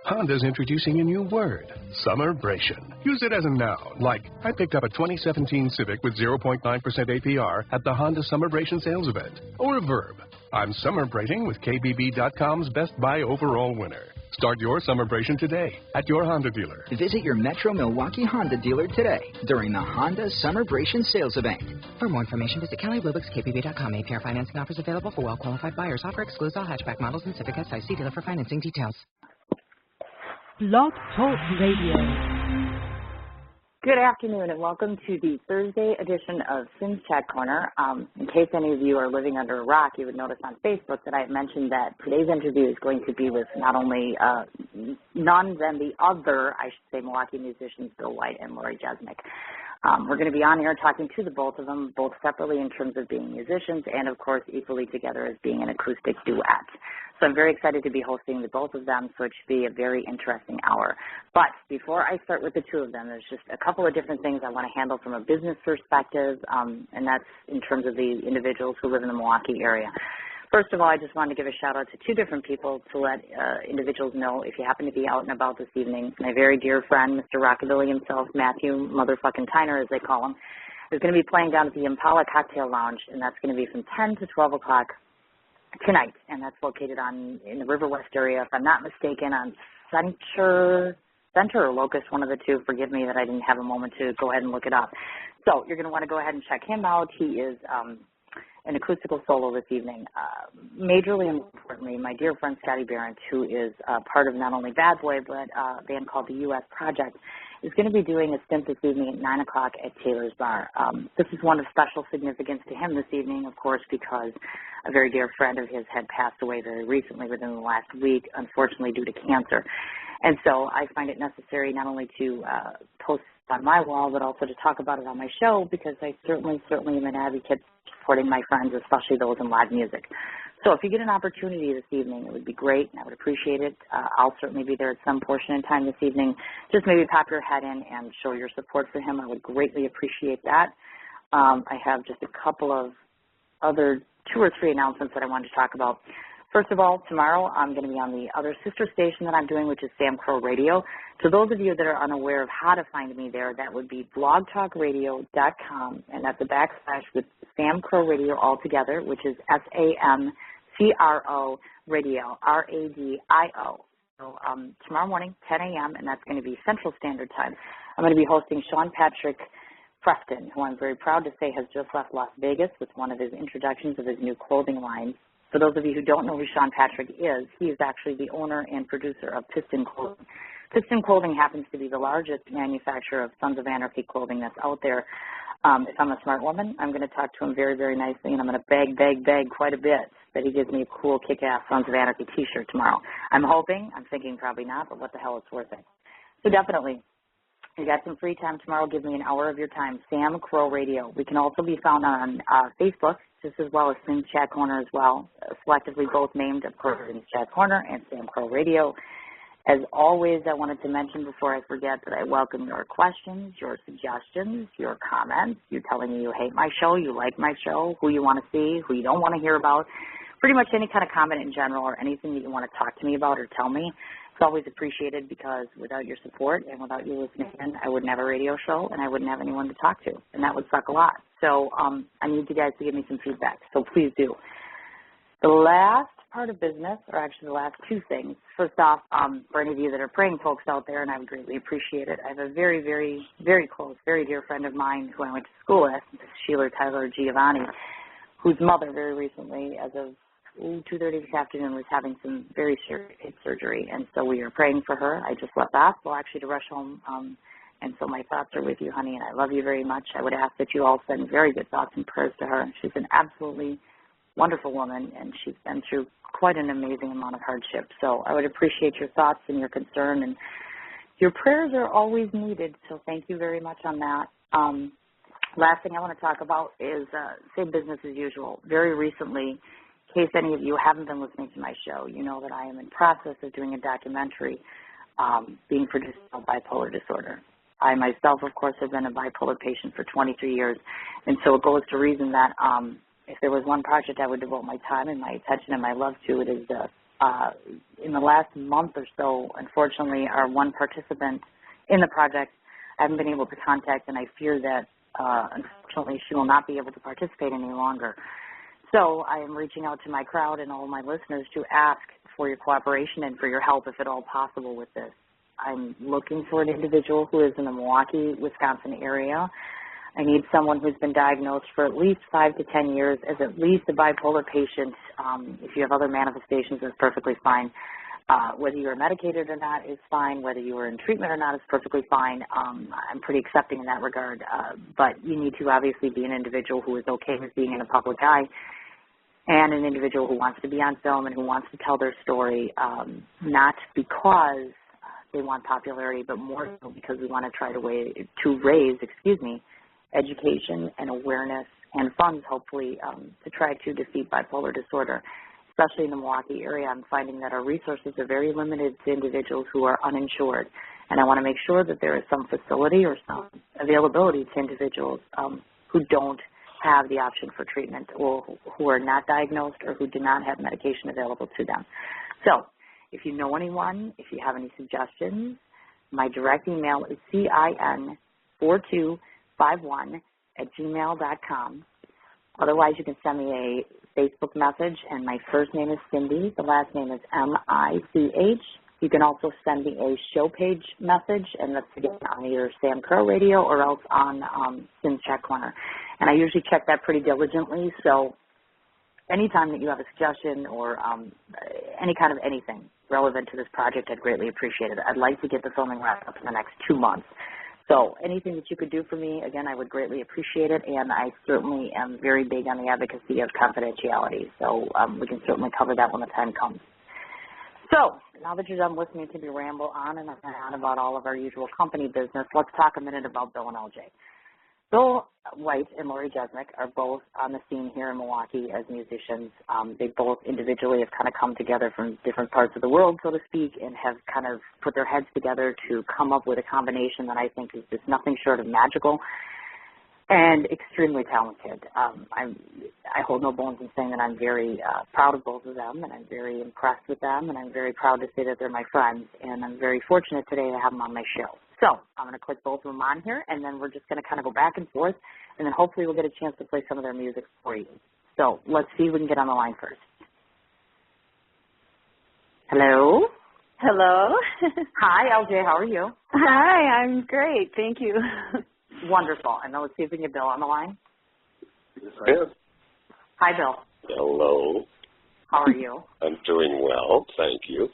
Honda's introducing a new word, summerbration. Use it as a noun, like, I picked up a 2017 Civic with 0.9% APR at the Honda Summerbration sales event. Or a verb, I'm summerbrating with KBB.com's Best Buy overall winner. Start your summerbration today at your Honda dealer. Visit your Metro Milwaukee Honda dealer today during the Honda Summerbration sales event. For more information, visit KellyBluebooks.KBB.com. APR financing offers available for well-qualified buyers. Offer excludes all hatchback models and Civic SI. See dealer for financing details. Blog Talk Radio. Good afternoon and welcome to the Thursday edition of Sim's Chat Corner. In case any of you are living under a rock, you would notice on Facebook that I mentioned that today's interview is going to be with not only none than the other, I should say, Milwaukee musicians, Bill White and Lorrie Jesmok. We're going to be on here talking to the both of them, both separately in terms of being musicians and, of course, equally together as being an acoustic duet. So I'm very excited to be hosting the both of them, so it should be a very interesting hour. But before I start with the two of them, there's just a couple of different things I want to handle from a business perspective, and that's in terms of the individuals who live in the Milwaukee area. First of all, I just wanted to give a shout-out to two different people to let individuals know if you happen to be out and about this evening. My very dear friend, Mr. Rockabilly himself, Matthew Motherfucking Tyner, as they call him, is going to be playing down at the Impala Cocktail Lounge, and that's going to be from 10 to 12 o'clock tonight, and that's located in the River West area, if I'm not mistaken, on Center or Locust, one of the two. Forgive me that I didn't have a moment to go ahead and look it up. So you're going to want to go ahead and check him out. He is an acoustical solo this evening. Majorly importantly, my dear friend Scotty Barrett, who is part of not only Bad Boy, but a band called the U.S. Project, is going to be doing a stint this evening at 9 o'clock at Taylor's Bar. This is one of special significance to him this evening, of course, because a very dear friend of his had passed away very recently within the last week, unfortunately due to cancer. And so I find it necessary not only to post on my wall, but also to talk about it on my show, because I certainly am an advocate supporting my friends, especially those in live music. So if you get an opportunity this evening, it would be great, and I would appreciate it. I'll certainly be there at some portion in time this evening. Just maybe pop your head in and show your support for him. I would greatly appreciate that. I have just a couple of other 2 or 3 announcements that I wanted to talk about. First of all, tomorrow I'm going to be on the other sister station that I'm doing, which is Sam Crow Radio. To those of you that are unaware of how to find me there, that would be blogtalkradio.com, and that's a backslash with Sam Crow Radio all together, which is SAMCRO Radio, RADIO. So tomorrow morning, 10 a.m., and that's going to be Central Standard Time. I'm going to be hosting Sean Patrick Preston, who I'm very proud to say has just left Las Vegas with one of his introductions of his new clothing line. For those of you who don't know who Sean Patrick is, he is actually the owner and producer of Piston Clothing. Piston Clothing happens to be the largest manufacturer of Sons of Anarchy clothing that's out there. If I'm a smart woman, I'm going to talk to him very, very nicely, and I'm going to beg quite a bit that he gives me a cool kick-ass Sons of Anarchy t-shirt tomorrow. I'm thinking probably not, but what the hell, it's worth it. So definitely, you got some free time tomorrow, give me an hour of your time. Sam Crow Radio. We can also be found on Facebook, just as well as Sim's Chat Corner as well, selectively both named, of course, Sim's Chat Corner and Sam Crow Radio. As always, I wanted to mention before I forget that I welcome your questions, your suggestions, your comments. You telling me you hate my show, you like my show, who you want to see, who you don't want to hear about. Pretty much any kind of comment in general or anything that you want to talk to me about or tell me. It's always appreciated, because without your support and without you listening in, I wouldn't have a radio show and I wouldn't have anyone to talk to, and that would suck a lot. So I need you guys to give me some feedback, so please do. The last part of business, or actually the last 2 things. First off, for any of you that are praying folks out there, and I would greatly appreciate it, I have a very, very, very close, very dear friend of mine who I went to school with, Sheila Tyler Giovanni, whose mother very recently, as of 2:30 this afternoon, was having some very serious hip surgery, and so we are praying for her. I just left the hospital actually to rush home, and so my thoughts are with you, honey, and I love you very much. I would ask that you all send very good thoughts and prayers to her. She's an absolutely wonderful woman, and she's been through quite an amazing amount of hardship. So I would appreciate your thoughts and your concern, and your prayers are always needed, so thank you very much on that. Last thing I want to talk about is same business as usual. Very recently, in case any of you haven't been listening to my show, you know that I am in process of doing a documentary being produced on bipolar disorder. I myself, of course, have been a bipolar patient for 23 years, and so it goes to reason that if there was one project I would devote my time and my attention and my love to, it is In the last month or so, unfortunately, our one participant in the project I haven't been able to contact, and I fear that, unfortunately, she will not be able to participate any longer. So I am reaching out to my crowd and all my listeners to ask for your cooperation and for your help, if at all possible, with this. I'm looking for an individual who is in the Milwaukee, Wisconsin area. I need someone who's been diagnosed for at least 5 to 10 years as at least a bipolar patient. If you have other manifestations, that's perfectly fine. Whether you are medicated or not is fine. Whether you are in treatment or not is perfectly fine. I'm pretty accepting in that regard. But you need to obviously be an individual who is okay with being in a public eye, and an individual who wants to be on film and who wants to tell their story, not because they want popularity, but more so because we want to try to raise education and awareness and funds, hopefully, to try to defeat bipolar disorder. Especially in the Milwaukee area, I'm finding that our resources are very limited to individuals who are uninsured. And I want to make sure that there is some facility or some availability to individuals who don't have the option for treatment, or who are not diagnosed, or who do not have medication available to them. So if you know anyone, if you have any suggestions, my direct email is cin4251@gmail.com. Otherwise, you can send me a Facebook message, and my first name is Cindy. The last name is M-I-C-H. You can also send me a show page message, and that's again on either Sam Crow Radio or else on Cin's Chat Corner. And I usually check that pretty diligently, so anytime that you have a suggestion or any kind of anything relevant to this project, I'd greatly appreciate it. I'd like to get the filming wrapped up in the next 2 months. So anything that you could do for me, again, I would greatly appreciate it, and I certainly am very big on the advocacy of confidentiality. So we can certainly cover that when the time comes. So now that you're done listening to me ramble on and on about all of our usual company business, let's talk a minute about Bill and LJ. Bill White and Lorrie Jesmok are both on the scene here in Milwaukee as musicians. They both individually have kind of come together from different parts of the world, so to speak, and have kind of put their heads together to come up with a combination that I think is just nothing short of magical and extremely talented. I hold no bones in saying that I'm very proud of both of them, and I'm very impressed with them, and I'm very proud to say that they're my friends, and I'm very fortunate today to have them on my show. So I'm going to click both of them on here, and then we're just going to kind of go back and forth, and then hopefully we'll get a chance to play some of their music for you. So let's see if we can get on the line first. Hello? Hello. Hi, LJ. How are you? Hi, I'm great. Thank you. Wonderful. And now let's see if we can get Bill on the line. Yes, I am. Hi, Bill. Hello. How are you? I'm doing well, thank you.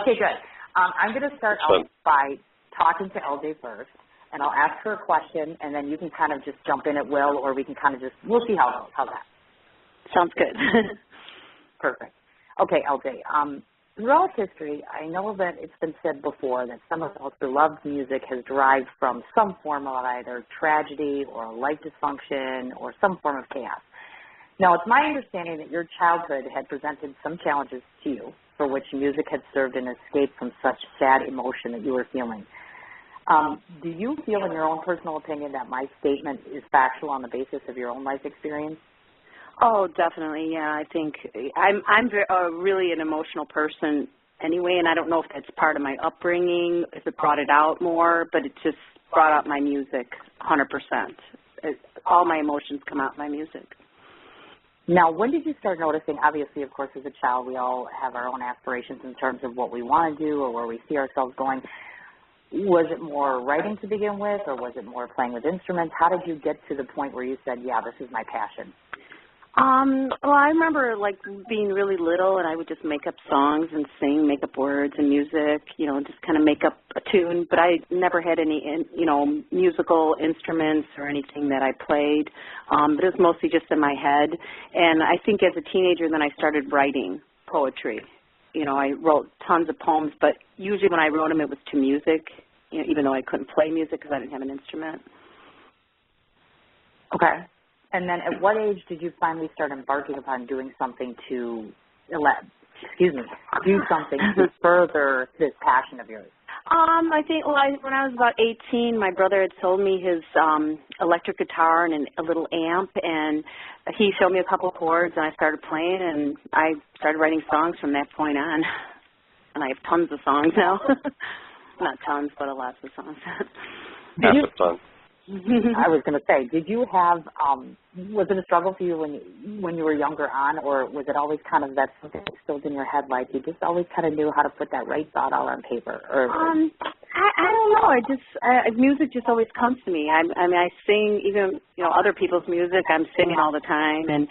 Okay, good. I'm going to start out by talking to LJ first, and I'll ask her a question, and then you can kind of just jump in at will, or we can kind of just, we'll see how it goes. How's that? Sounds good. Perfect. Okay, LJ, throughout history, I know that it's been said before that some of us who love music has derived from some form of either tragedy or life dysfunction or some form of chaos. Now, it's my understanding that your childhood had presented some challenges to you for which music had served an escape from such sad emotion that you were feeling. Do you feel, in your own personal opinion, that my statement is factual on the basis of your own life experience? Oh, definitely. Yeah, I think I'm really an emotional person anyway, and I don't know if that's part of my upbringing, if it brought it out more, but it just brought out my music 100%. All my emotions come out in my music. Now, when did you start noticing, obviously, of course, as a child, we all have our own aspirations in terms of what we want to do or where we see ourselves going. Was it more writing to begin with, or was it more playing with instruments? How did you get to the point where you said, yeah, this is my passion? Well, I remember, like, being really little, and I would just make up songs and sing, make up words and music, you know, just kind of make up a tune. But I never had any, you know, musical instruments or anything that I played. But it was mostly just in my head. And I think as a teenager, then I started writing poetry. You know, I wrote tons of poems, but usually when I wrote them, it was to music, you know, even though I couldn't play music because I didn't have an instrument. Okay. And then at what age did you finally start embarking upon doing something to, do something to further this passion of yours? I think when I was about 18, my brother had sold me his electric guitar and a little amp, and he showed me a couple of chords, and I started playing, and I started writing songs from that point on. And I have tons of songs now. Not tons, but lots of songs. Half a ton. I was going to say, did you have, was it a struggle for you when you were younger on, or was it always kind of that something instilled in your head, like you just always kind of knew how to put that right thought out on paper? Or I don't know. Music just always comes to me. I mean, I sing even, other people's music. I'm singing all the time, and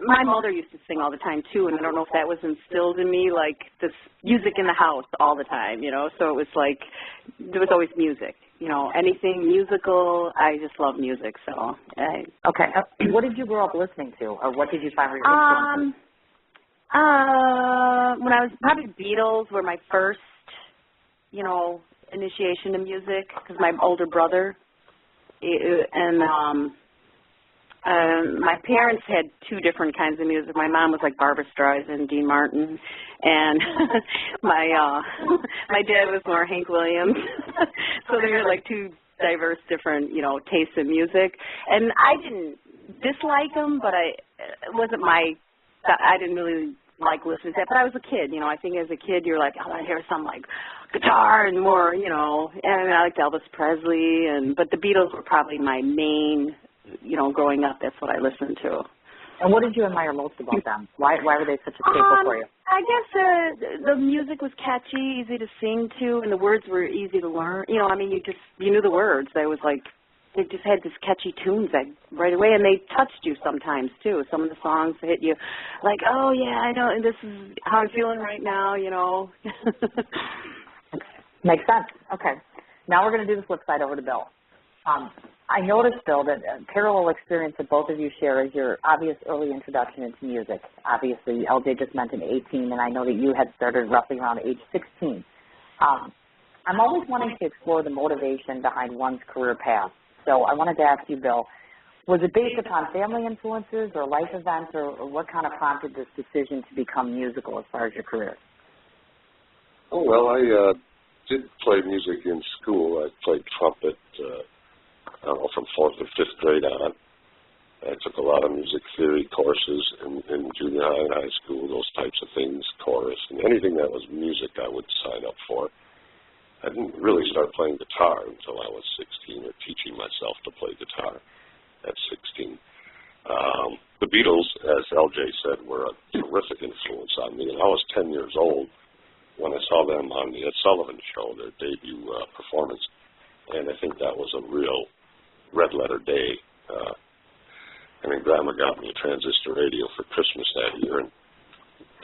my mother used to sing all the time too. And I don't know if that was instilled in me, like this music in the house all the time. So it was like there was always music. Anything musical. I just love music. So. Okay. What did you grow up listening to, or what did you find your influences? When I was probably Beatles were my first, initiation to music, because my older brother and my parents had two different kinds of music. My mom was like Barbra Streisand, Dean Martin, and my dad was more Hank Williams. So they were like two diverse, different, tastes in music. And I didn't dislike them, but it wasn't I didn't really like listening to that. But I was a kid, I think as a kid you're like, I want to hear some like guitar and more, and I liked Elvis Presley, but the Beatles were probably my main, growing up. That's what I listened to. And what did you admire most about them? Why were they such a staple for you? I guess the music was catchy, easy to sing to, and the words were easy to learn. You knew the words. They was like, they just had this catchy tunes right away, and they touched you sometimes too. Some of the songs hit you, like, oh yeah, I know, and this is how I'm feeling right now, Makes sense. Okay. Now we're going to do the flip side over to Bill. I noticed, Bill, that a parallel experience that both of you share is your obvious early introduction into music. Obviously, LJ just mentioned 18, and I know that you had started roughly around age 16. I'm always wanting to explore the motivation behind one's career path. So I wanted to ask you, Bill, was it based upon family influences or life events, or what kind of prompted this decision to become musical as far as your career? Oh, well, I did play music in school. I played trumpet, from 4th or 5th grade on. I took a lot of music theory courses in junior high and high school, those types of things, chorus, and anything that was music I would sign up for. I didn't really start playing guitar until I was 16, or teaching myself to play guitar at 16. The Beatles, as LJ said, were a terrific influence on me, and I was 10 years old when I saw them on the Ed Sullivan Show, their debut performance, and I think that was a real red-letter day. And then Grandma got me a transistor radio for Christmas that year, and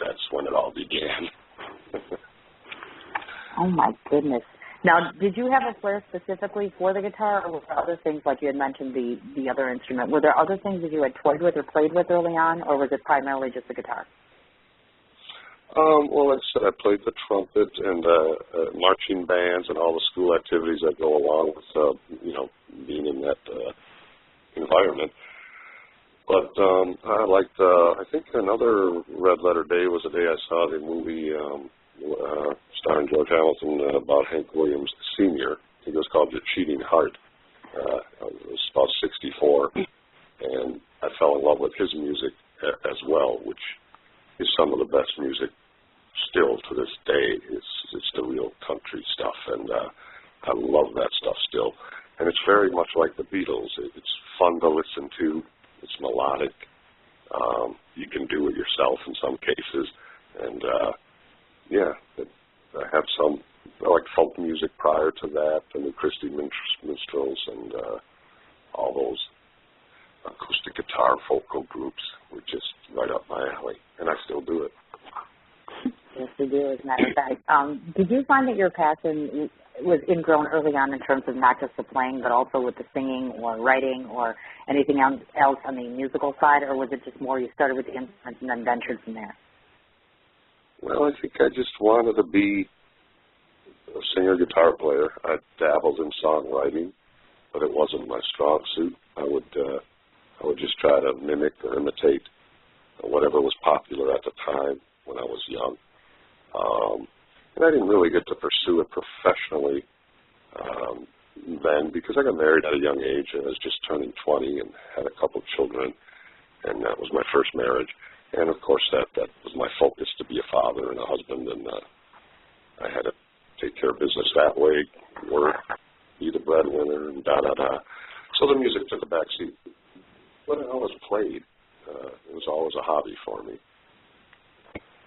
that's when it all began. Oh, my goodness. Now, did you have a flair specifically for the guitar, or were there other things, like you had mentioned the other instrument? Were there other things that you had toyed with or played with early on, or was it primarily just the guitar? Well, like I said, I played the trumpet and marching bands and all the school activities that go along with, being in that environment. But I liked, I think another red letter day was the day I saw the movie starring George Hamilton about Hank Williams Sr. I think it was called The Cheating Heart. It was about 64, and I fell in love with his music as well, which is some of the best music still to this day. It's the real country stuff, and I love that stuff still. And it's very much like the Beatles. It's fun to listen to. It's melodic. You can do it yourself in some cases. And, I have I like folk music prior to that, and the Christie Minstrels and all those acoustic guitar vocal groups were just right up my alley, and I still do it. Yes, we do, as a matter of fact. Did you find that your passion was ingrown early on in terms of not just the playing, but also with the singing or writing or anything else on the musical side, or was it just more you started with the instruments and then ventured from there? Well, I think I just wanted to be a singer-guitar player. I dabbled in songwriting, but it wasn't my strong suit. I would just try to mimic or imitate whatever was popular at the time when I was young. And I didn't really get to pursue it professionally then because I got married at a young age and I was just turning 20 and had a couple of children, and that was my first marriage. And, of course, that was my focus, to be a father and a husband, and I had to take care of business that way, work, be the breadwinner, and da-da-da. So the music took a back seat. But it always played. It was always a hobby for me.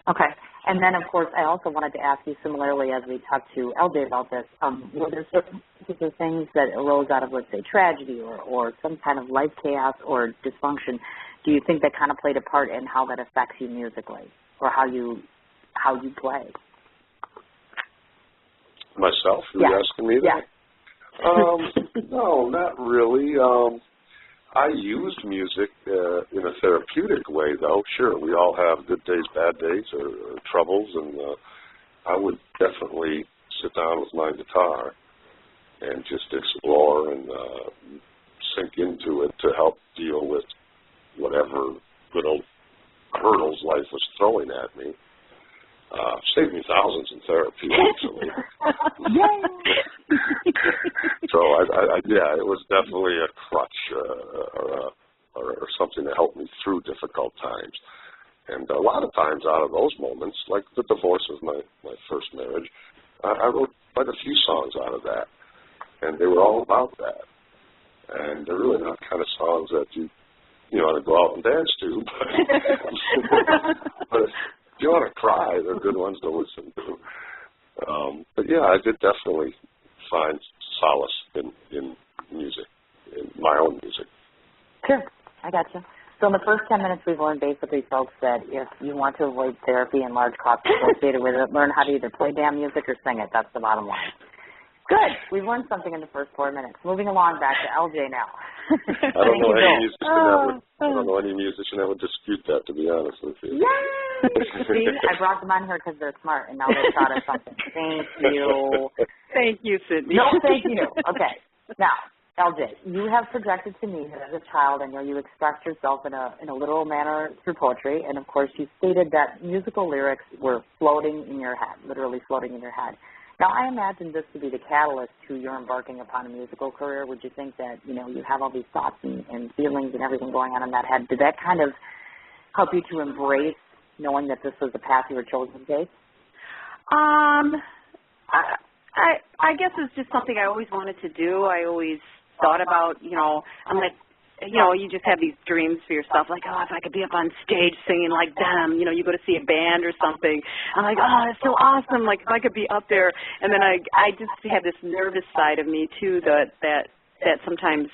Okay. And then, of course, I also wanted to ask you similarly as we talked to LJ about this, were there certain particular things that arose out of, let's say, tragedy or some kind of life chaos or dysfunction? Do you think that kind of played a part in how that affects you musically or how you play? Myself? You're asking me that? Yeah. No, not really. I used music in a therapeutic way, though. Sure, we all have good days, bad days, or troubles, and I would definitely sit down with my guitar and just explore and sink into it to help deal with whatever good old hurdles life was throwing at me. Saved me thousands in therapy, actually. So, it was definitely a crutch or something to help me through difficult times. And a lot of times out of those moments, like the divorce of my first marriage, I wrote quite a few songs out of that. And they were all about that. And they're really not kind of songs that you want to go out and dance to. But if you want to cry, they're good ones to listen to. But yeah, I did definitely find solace in music, in my own music. Sure, I got you. So in the first 10 minutes, we've learned basically, folks, that if you want to avoid therapy and large costs associated with it, learn how to either play damn music or sing it. That's the bottom line. Good. We've learned something in the first 4 minutes. Moving along back to LJ now. I don't know any musician that would dispute that, to be honest with you. Yay! See, I brought them on here because they're smart, and now they've taught us something. Thank you. Thank you, Sydney. No, thank you. Okay. Now, LJ, you have projected to me that as a child, I know you expressed yourself in a literal manner through poetry, and of course you stated that musical lyrics were floating in your head, literally floating in your head. Now, I imagine this to be the catalyst to your embarking upon a musical career. Would you think that, you have all these thoughts and feelings and everything going on in that head? Did that kind of help you to embrace knowing that this was the path you were chosen to take? I guess it's just something I always wanted to do. I always thought about, I'm like, you just have these dreams for yourself, like, oh, if I could be up on stage singing like them, you go to see a band or something. I'm like, oh, that's so awesome, like, if I could be up there. And then I just have this nervous side of me, too, that sometimes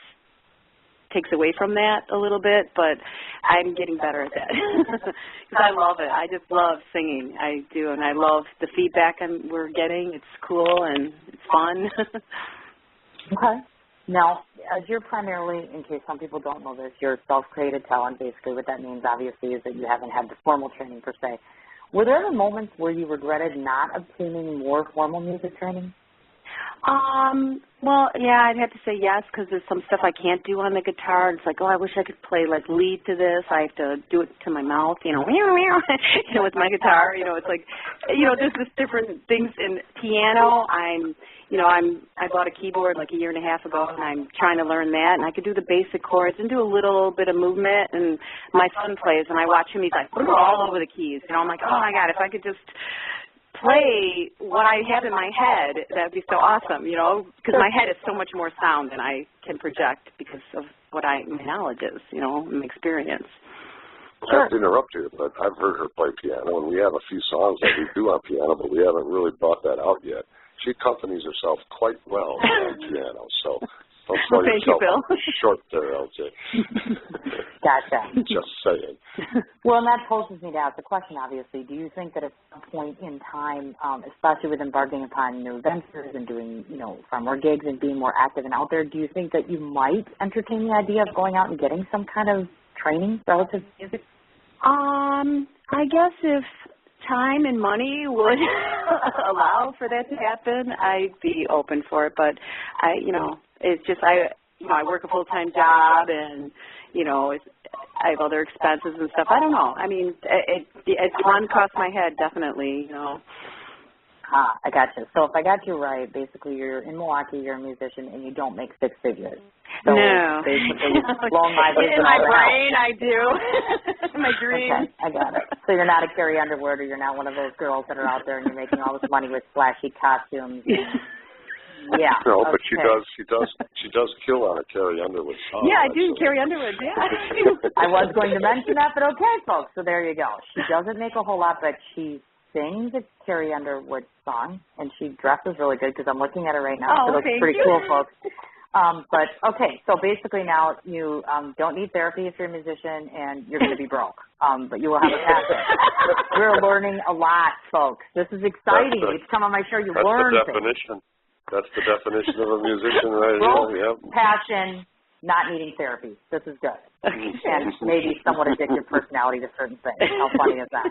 takes away from that a little bit, but I'm getting better at that because I love it. I just love singing. I do, and I love the feedback we're getting. It's cool and it's fun. Okay. Now, as you're primarily, in case some people don't know this, you're a self-created talent. Basically what that means, obviously, is that you haven't had the formal training per se. Were there ever moments where you regretted not obtaining more formal music training? Well, yeah, I'd have to say yes, because there's some stuff I can't do on the guitar. It's like, oh, I wish I could play, like, lead to this. I have to do it to my mouth, with my guitar. It's like, there's just different things in piano. I bought a keyboard like a year and a half ago, and I'm trying to learn that, and I could do the basic chords and do a little bit of movement, and my son plays, and I watch him. He's like, all over the keys. I'm like, oh, my God, if I could just play what I have in my head, that would be so awesome, because my head is so much more sound than I can project because of what my knowledge is, my experience. I have to interrupt you, but I've heard her play piano, and we have a few songs that we do on piano, but we haven't really brought that out yet. She accompanies herself quite well on piano, so don't sell yourself short there, LJ. Gotcha. Just saying. Well, and that poses me to ask the question, obviously. Do you think that at some point in time, especially with embarking upon new ventures and doing, far more gigs and being more active and out there, do you think that you might entertain the idea of going out and getting some kind of training relative to music? I guess if time and money would allow for that to happen, I'd be open for it. But it's just I work a full-time job, and I have other expenses and stuff. I don't know. I mean, it's one across my head, definitely. I got you. So if I got you right, basically you're in Milwaukee, you're a musician, and you don't make six figures. So no. basically you've blown my vision in my out of brain, hell. I do. In my dreams. Okay, I got it. So you're not a Carrie Underwood, or you're not one of those girls that are out there and you're making all this money with flashy costumes. And, yeah. No, but okay. she does kill on a Carrie Underwood song. Yeah, I do. Carrie Underwood. Yeah. I was going to mention that, but okay, folks. So there you go. She doesn't make a whole lot, but she sings a Carrie Underwood song, and she dresses really good because I'm looking at her right now. Oh, so it looks pretty cool, folks. But, okay, so basically now you don't need therapy if you're a musician, and you're going to be broke. But you will have a passion. We're learning a lot, folks. This is exciting. You come on my show, you learn That's the definition. Things. That's the definition of a musician right broke, here. Yep. Passion, not needing therapy. This is good. And maybe somewhat addictive personality to certain things. How funny is that?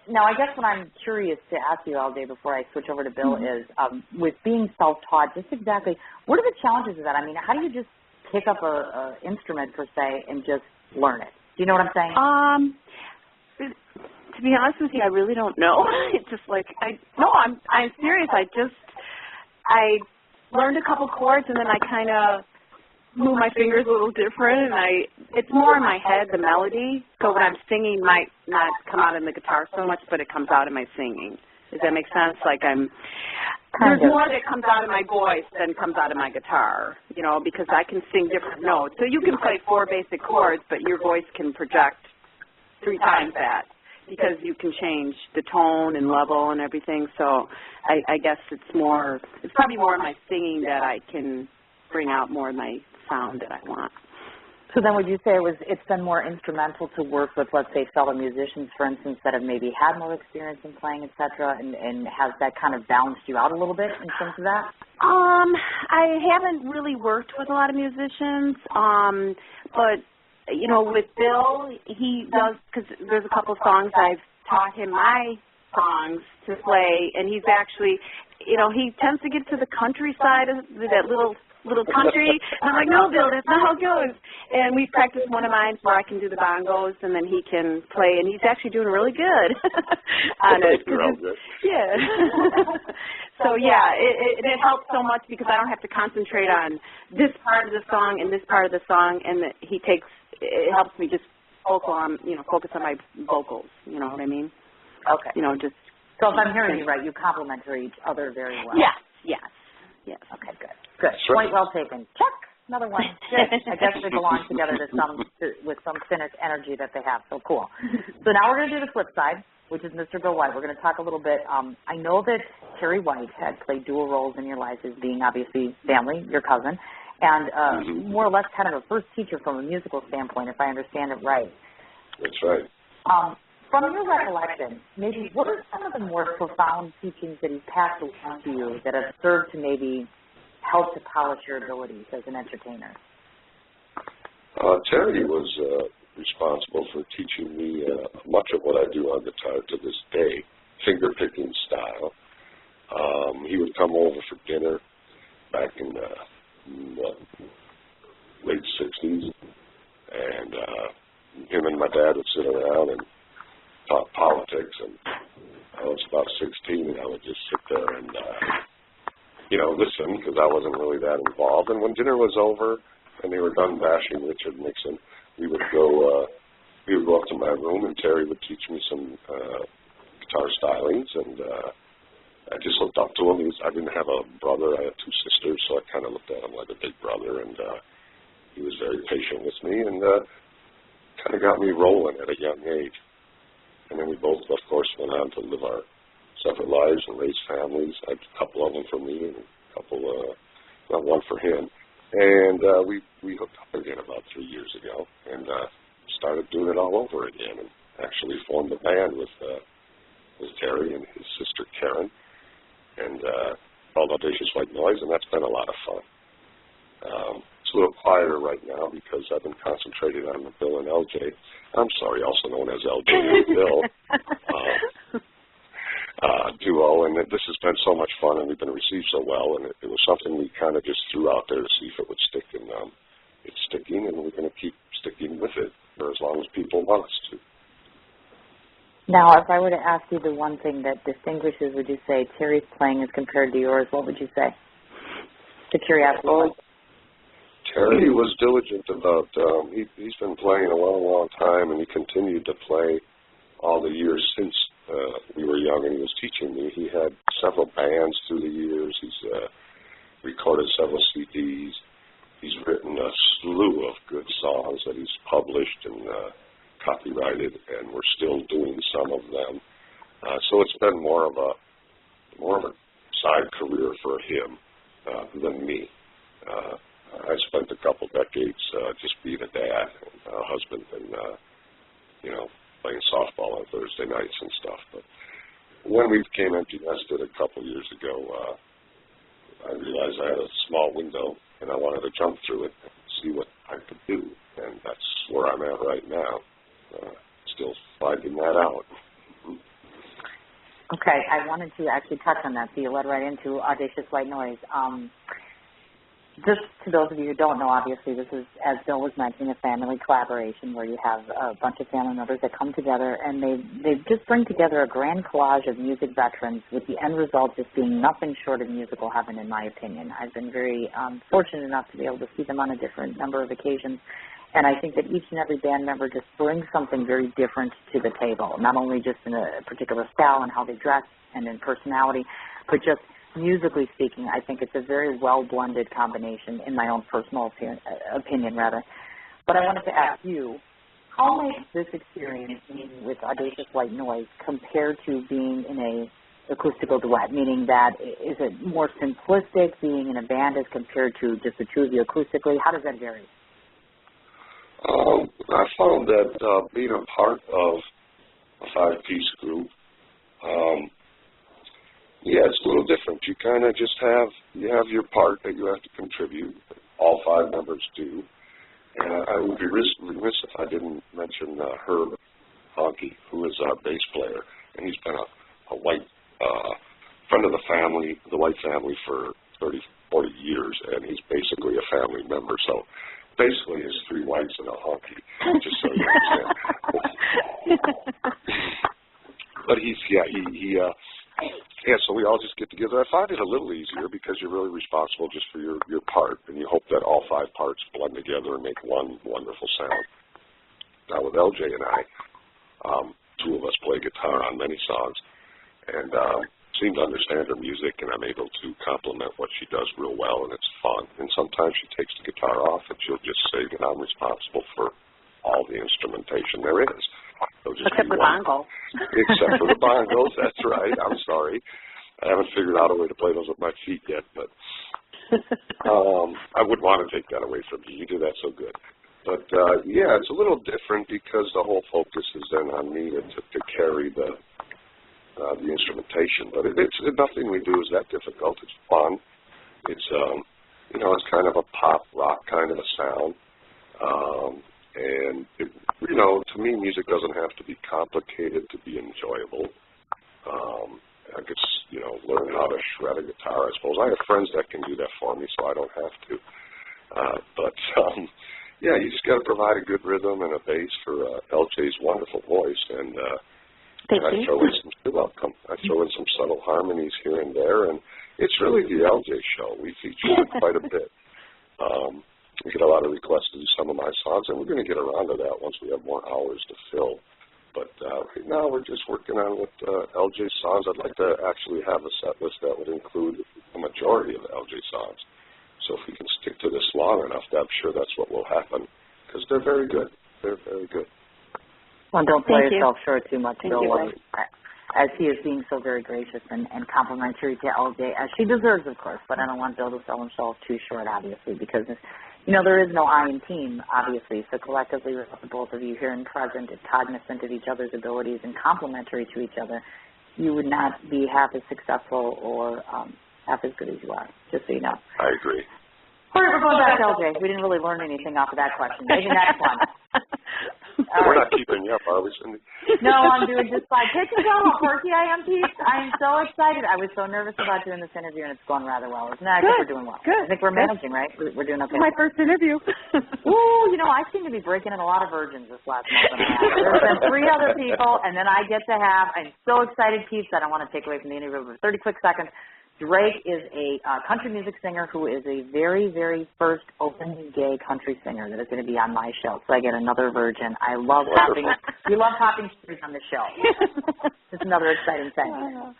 Now, I guess what I'm curious to ask you all day before I switch over to Bill is, with being self-taught, just exactly, what are the challenges of that? I mean, how do you just pick up a instrument, per se, and just learn it? Do you know what I'm saying? To be honest with you, I really don't know. It's just like, I'm serious. I learned a couple chords, and then I kind of move my fingers a little different, and it's more in my head, the melody. So when I'm singing, might not come out in the guitar so much, but it comes out in my singing. Does that make sense? Like there's more that comes out of my voice than comes out of my guitar, because I can sing different notes. So you can play 4 basic chords, but your voice can project 3 times that, because you can change the tone and level and everything. So I guess it's probably more in my singing that I can bring out more of my sound that I want. So then would you say it's been more instrumental to work with, let's say, fellow musicians, for instance, that have maybe had more experience in playing, et cetera, and has that kind of balanced you out a little bit in terms of that? I haven't really worked with a lot of musicians, but, with Bill, he does, because there's a couple of songs I've taught him my songs to play, and he's actually, he tends to get to the countryside of that little country. And I'm like, no, Bill, that's not how it goes. And we practiced one of mine where I can do the bongos, and then he can play, and he's actually doing really good on it. Yeah. So, yeah, it helps so much because I don't have to concentrate on this part of the song and this part of the song, and it helps me just focus on my vocals, you know what I mean? Okay. So if I'm hearing you right, you complement each other very well. Yes. Okay, good. Sure. Point well taken. Check. Another one. Good. I guess they belong together with some finished energy that they have. So cool. So now we're going to do the flip side, which is Mr. Bill White. We're going to talk a little bit. I know that Terry White had played dual roles in your life as being obviously family, your cousin, and more or less kind of a first teacher from a musical standpoint, if I understand it right. That's right. From your recollection, maybe what are some of the more profound teachings that he passed along to you that have served to maybe help to polish your abilities as an entertainer? Terry was responsible for teaching me much of what I do on guitar to this day, finger-picking style. He would come over for dinner back in late 60s, and him and my dad would sit around and talk politics, and I was about 16, and I would just sit there and, listen, because I wasn't really that involved. And when dinner was over and they were done bashing Richard Nixon, we would go up to my room, and Terry would teach me some guitar stylings, and I just looked up to him. I didn't have a brother. I had 2 sisters, so I kind of looked at him like a big brother, and he was very patient with me and kind of got me rolling at a young age. And then we both, of course, went on to live our separate lives and raise families. I had a couple of them for me and a couple, not one for him. And we hooked up again about 3 years ago and started doing it all over again, and actually formed a band with Terry and his sister Karen, and called Audacious White Noise, and that's been a lot of fun. It's a little quieter right now because I've been concentrating on the Bill and LJ. I'm sorry, also known as LJ and Bill duo, and this has been so much fun, and we've been received so well, and it was something we kind of just threw out there to see if it would stick, and it's sticking, and we're going to keep sticking with it for as long as people want us to. Now, if I were to ask you the one thing that distinguishes, would you say, Terry's playing as compared to yours, what would you say? The curiosity. Terry was diligent about, he's been playing a long, long time, and he continued to play all the years since we were young, and he was teaching me. He had several bands through the years. He's recorded several CDs. He's written a slew of good songs that he's published and copyrighted, and we're still doing some of them. So it's been more of a side career for him than me. I spent a couple decades just being a dad and a husband and, playing softball on Thursday nights and stuff. But when we became empty nested a couple years ago, I realized I had a small window and I wanted to jump through it and see what I could do. And that's where I'm at right now, still finding that out. Okay, I wanted to actually touch on that, so you led right into Audacious White Noise. Just to those of you who don't know, obviously, this is, as Bill was mentioning, a family collaboration where you have a bunch of family members that come together, and they just bring together a grand collage of music veterans, with the end result just being nothing short of musical heaven, in my opinion. I've been very fortunate enough to be able to see them on a different number of occasions, and I think that each and every band member just brings something very different to the table, not only just in a particular style and how they dress and in personality, but just musically speaking. I think it's a very well-blended combination, in my own personal opinion, rather. But I wanted to ask you, how might this experience, being with Audacious White Noise, compare to being in a acoustical duet, meaning that is it more simplistic being in a band as compared to just the two of you acoustically? How does that vary? I found that being a part of a five-piece group, it's a little different. You kind of just have your part that you have to contribute. All five members do. And I would be remiss if I didn't mention Herb Honky, who is our bass player, and he's been a white friend of the family, the White family, for 30, 40 years, and he's basically a family member. So basically, it's three whites and a honky, just so you understand. But so we all just get together. I find it a little easier because you're really responsible just for your part, and you hope that all five parts blend together and make one wonderful sound. Now with LJ and I, two of us play guitar on many songs, and seem to understand her music, and I'm able to complement what she does real well, and it's fun. And sometimes she takes the guitar off, and she'll just say that I'm responsible for all the instrumentation there is. Except the bongos. Except for the bongos, that's right. I'm sorry. I haven't figured out a way to play those with my feet yet, but I wouldn't want to take that away from you. You do that so good. But, it's a little different because the whole focus is then on me to carry the instrumentation. But it's nothing we do is that difficult. It's fun. It's, it's kind of a pop rock kind of a sound. And, to me, music doesn't have to be complicated to be enjoyable. I could, learn how to shred a guitar, I suppose. I have friends that can do that for me, so I don't have to. You just got to provide a good rhythm and a bass for LJ's wonderful voice. And I throw in you're welcome. I throw in some subtle harmonies here and there, and it's really the LJ show. We feature it quite a bit. We get a lot of requests to do some of my songs, and we're going to get around to that once we have more hours to fill. But right now we're just working on with LJ songs. I'd like to actually have a set list that would include a majority of the LJ songs. So if we can stick to this long enough, I'm sure that's what will happen, because they're very good. They're very good. Well, don't play yourself short too much, Thank Bill. you. As he is being so very gracious and complimentary to LJ, as she deserves, of course. But I don't want Bill to sell himself too short, obviously, because there is no I in team, obviously. So collectively, with the both of you here and present, and cognizant of each other's abilities and complementary to each other, you would not be half as successful or half as good as you are, just so you know. I agree. All right, we're going back to LJ. We didn't really learn anything off of that question. Maybe next one. We're not keeping you up, are we, Cindy? No, I'm doing just fine. Take it go, Porky. I am so excited. I was so nervous about doing this interview, and it's going rather well. Isn't it? I think we're doing well. Good. I think we're managing, right? We're doing okay. My first interview. Ooh, I seem to be breaking in a lot of virgins this last month and a half. There's been 3 other people, and then I get to have, I'm so excited, piece that I want to take away from the interview for 30 quick seconds. Drake is a country music singer who is a very, very first openly gay country singer that is going to be on my show. So I get another virgin. I love hopping. We love hopping streets on the show. It's another exciting thing.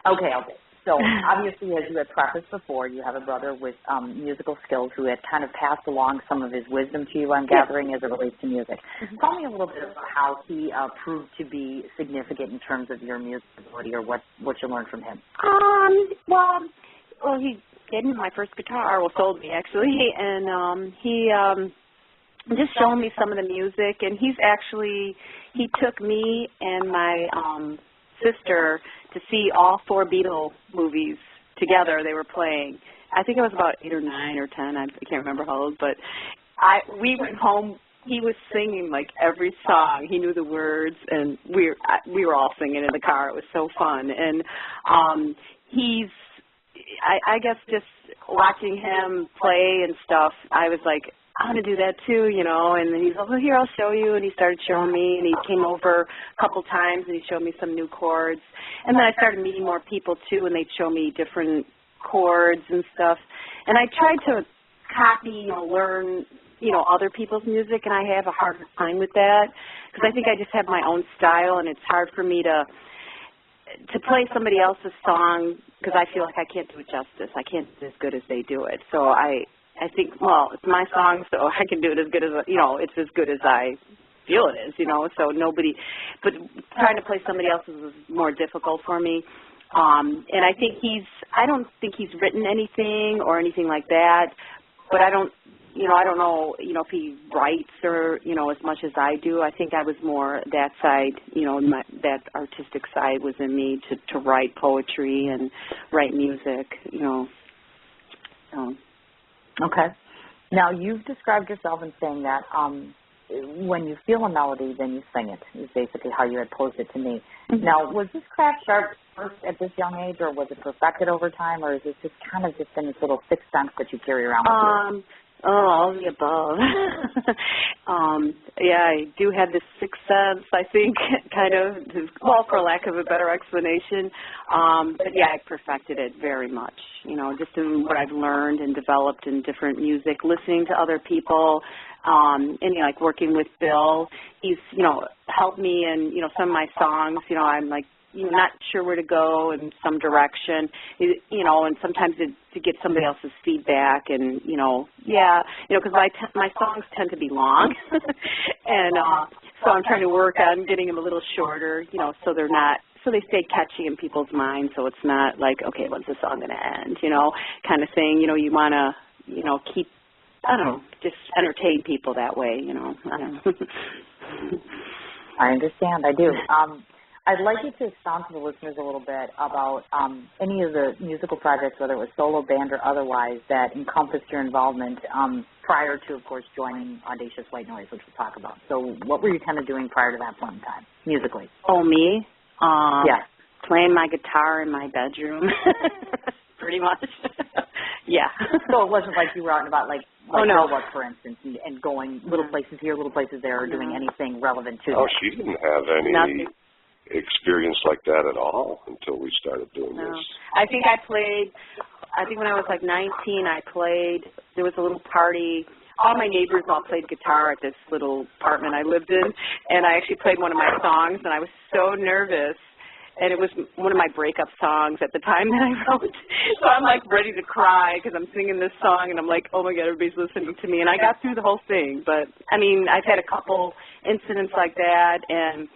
Okay. So obviously, as you had prefaced before, you have a brother with musical skills who had kind of passed along some of his wisdom to you, I'm gathering, as it relates to music. Tell me a little bit about how he proved to be significant in terms of your music ability, or what you learned from him. Well, he gave me my first guitar, sold me actually, and he just showed me some of the music, and he took me and my sister to see all 4 Beatle movies together. They were playing. I think I was about 8 or 9 or 10. I can't remember how old, but we went home. He was singing like every song. He knew the words, and we were all singing in the car. It was so fun. And I guess just watching him play and stuff, I was like, I want to do that too, and then he's like, well, here, I'll show you, and he started showing me, and he came over a couple times, and he showed me some new chords, and then I started meeting more people too, and they'd show me different chords and stuff, and I tried to copy, learn, other people's music, and I have a hard time with that, because I think I just have my own style, and it's hard for me to play somebody else's song, because I feel like I can't do it justice. I can't do it as good as they do it, so I think, well, it's my song, so I can do it as good as, it's as good as I feel it is, so but trying to play somebody else's is more difficult for me. And I don't think he's written anything or anything like that, but I don't know, if he writes or, as much as I do. I think I was more that side, that artistic side was in me to write poetry and write music, so. Okay. Now, you've described yourself in saying that when you feel a melody, then you sing it, is basically how you had posed it to me. Mm-hmm. Now, was this craft sharp first at this young age, or was it perfected over time, or is this just kind of just been this little sixth sense that you carry around with you? All of the above. I do have this sixth sense, I think, kind of, for lack of a better explanation. But I perfected it very much, just in what I've learned and developed in different music, listening to other people, and, like working with Bill. He's, helped me in, some of my songs, I'm like, not sure where to go in some direction, and sometimes to get somebody else's feedback, and, because my songs tend to be long, and so I'm trying to work on getting them a little shorter, so they stay catchy in people's minds, so it's not like, okay, when's the song going to end, kind of thing, you want to, keep, I don't know, just entertain people that way, I don't know. I understand, I do. I'd like you to expound to the listeners a little bit about any of the musical projects, whether it was solo, band, or otherwise, that encompassed your involvement prior to, of course, joining Audacious White Noise, which we'll talk about. So what were you kind of doing prior to that point in time, musically? Oh, me? Yes. Playing my guitar in my bedroom, pretty much. Yeah. So it wasn't like you were out and about, like oh, no. Robot, for instance, and going little places here, little places there, or doing anything relevant to that. She didn't have any experience like that at all until we started doing this. I think when I was like 19, there was a little party. All my neighbors all played guitar at this little apartment I lived in, and I actually played one of my songs, and I was so nervous. And it was one of my breakup songs at the time that I wrote. So I'm like ready to cry because I'm singing this song, and I'm like, oh my God, everybody's listening to me. And I got through the whole thing. But, I mean, I've had a couple incidents like that, and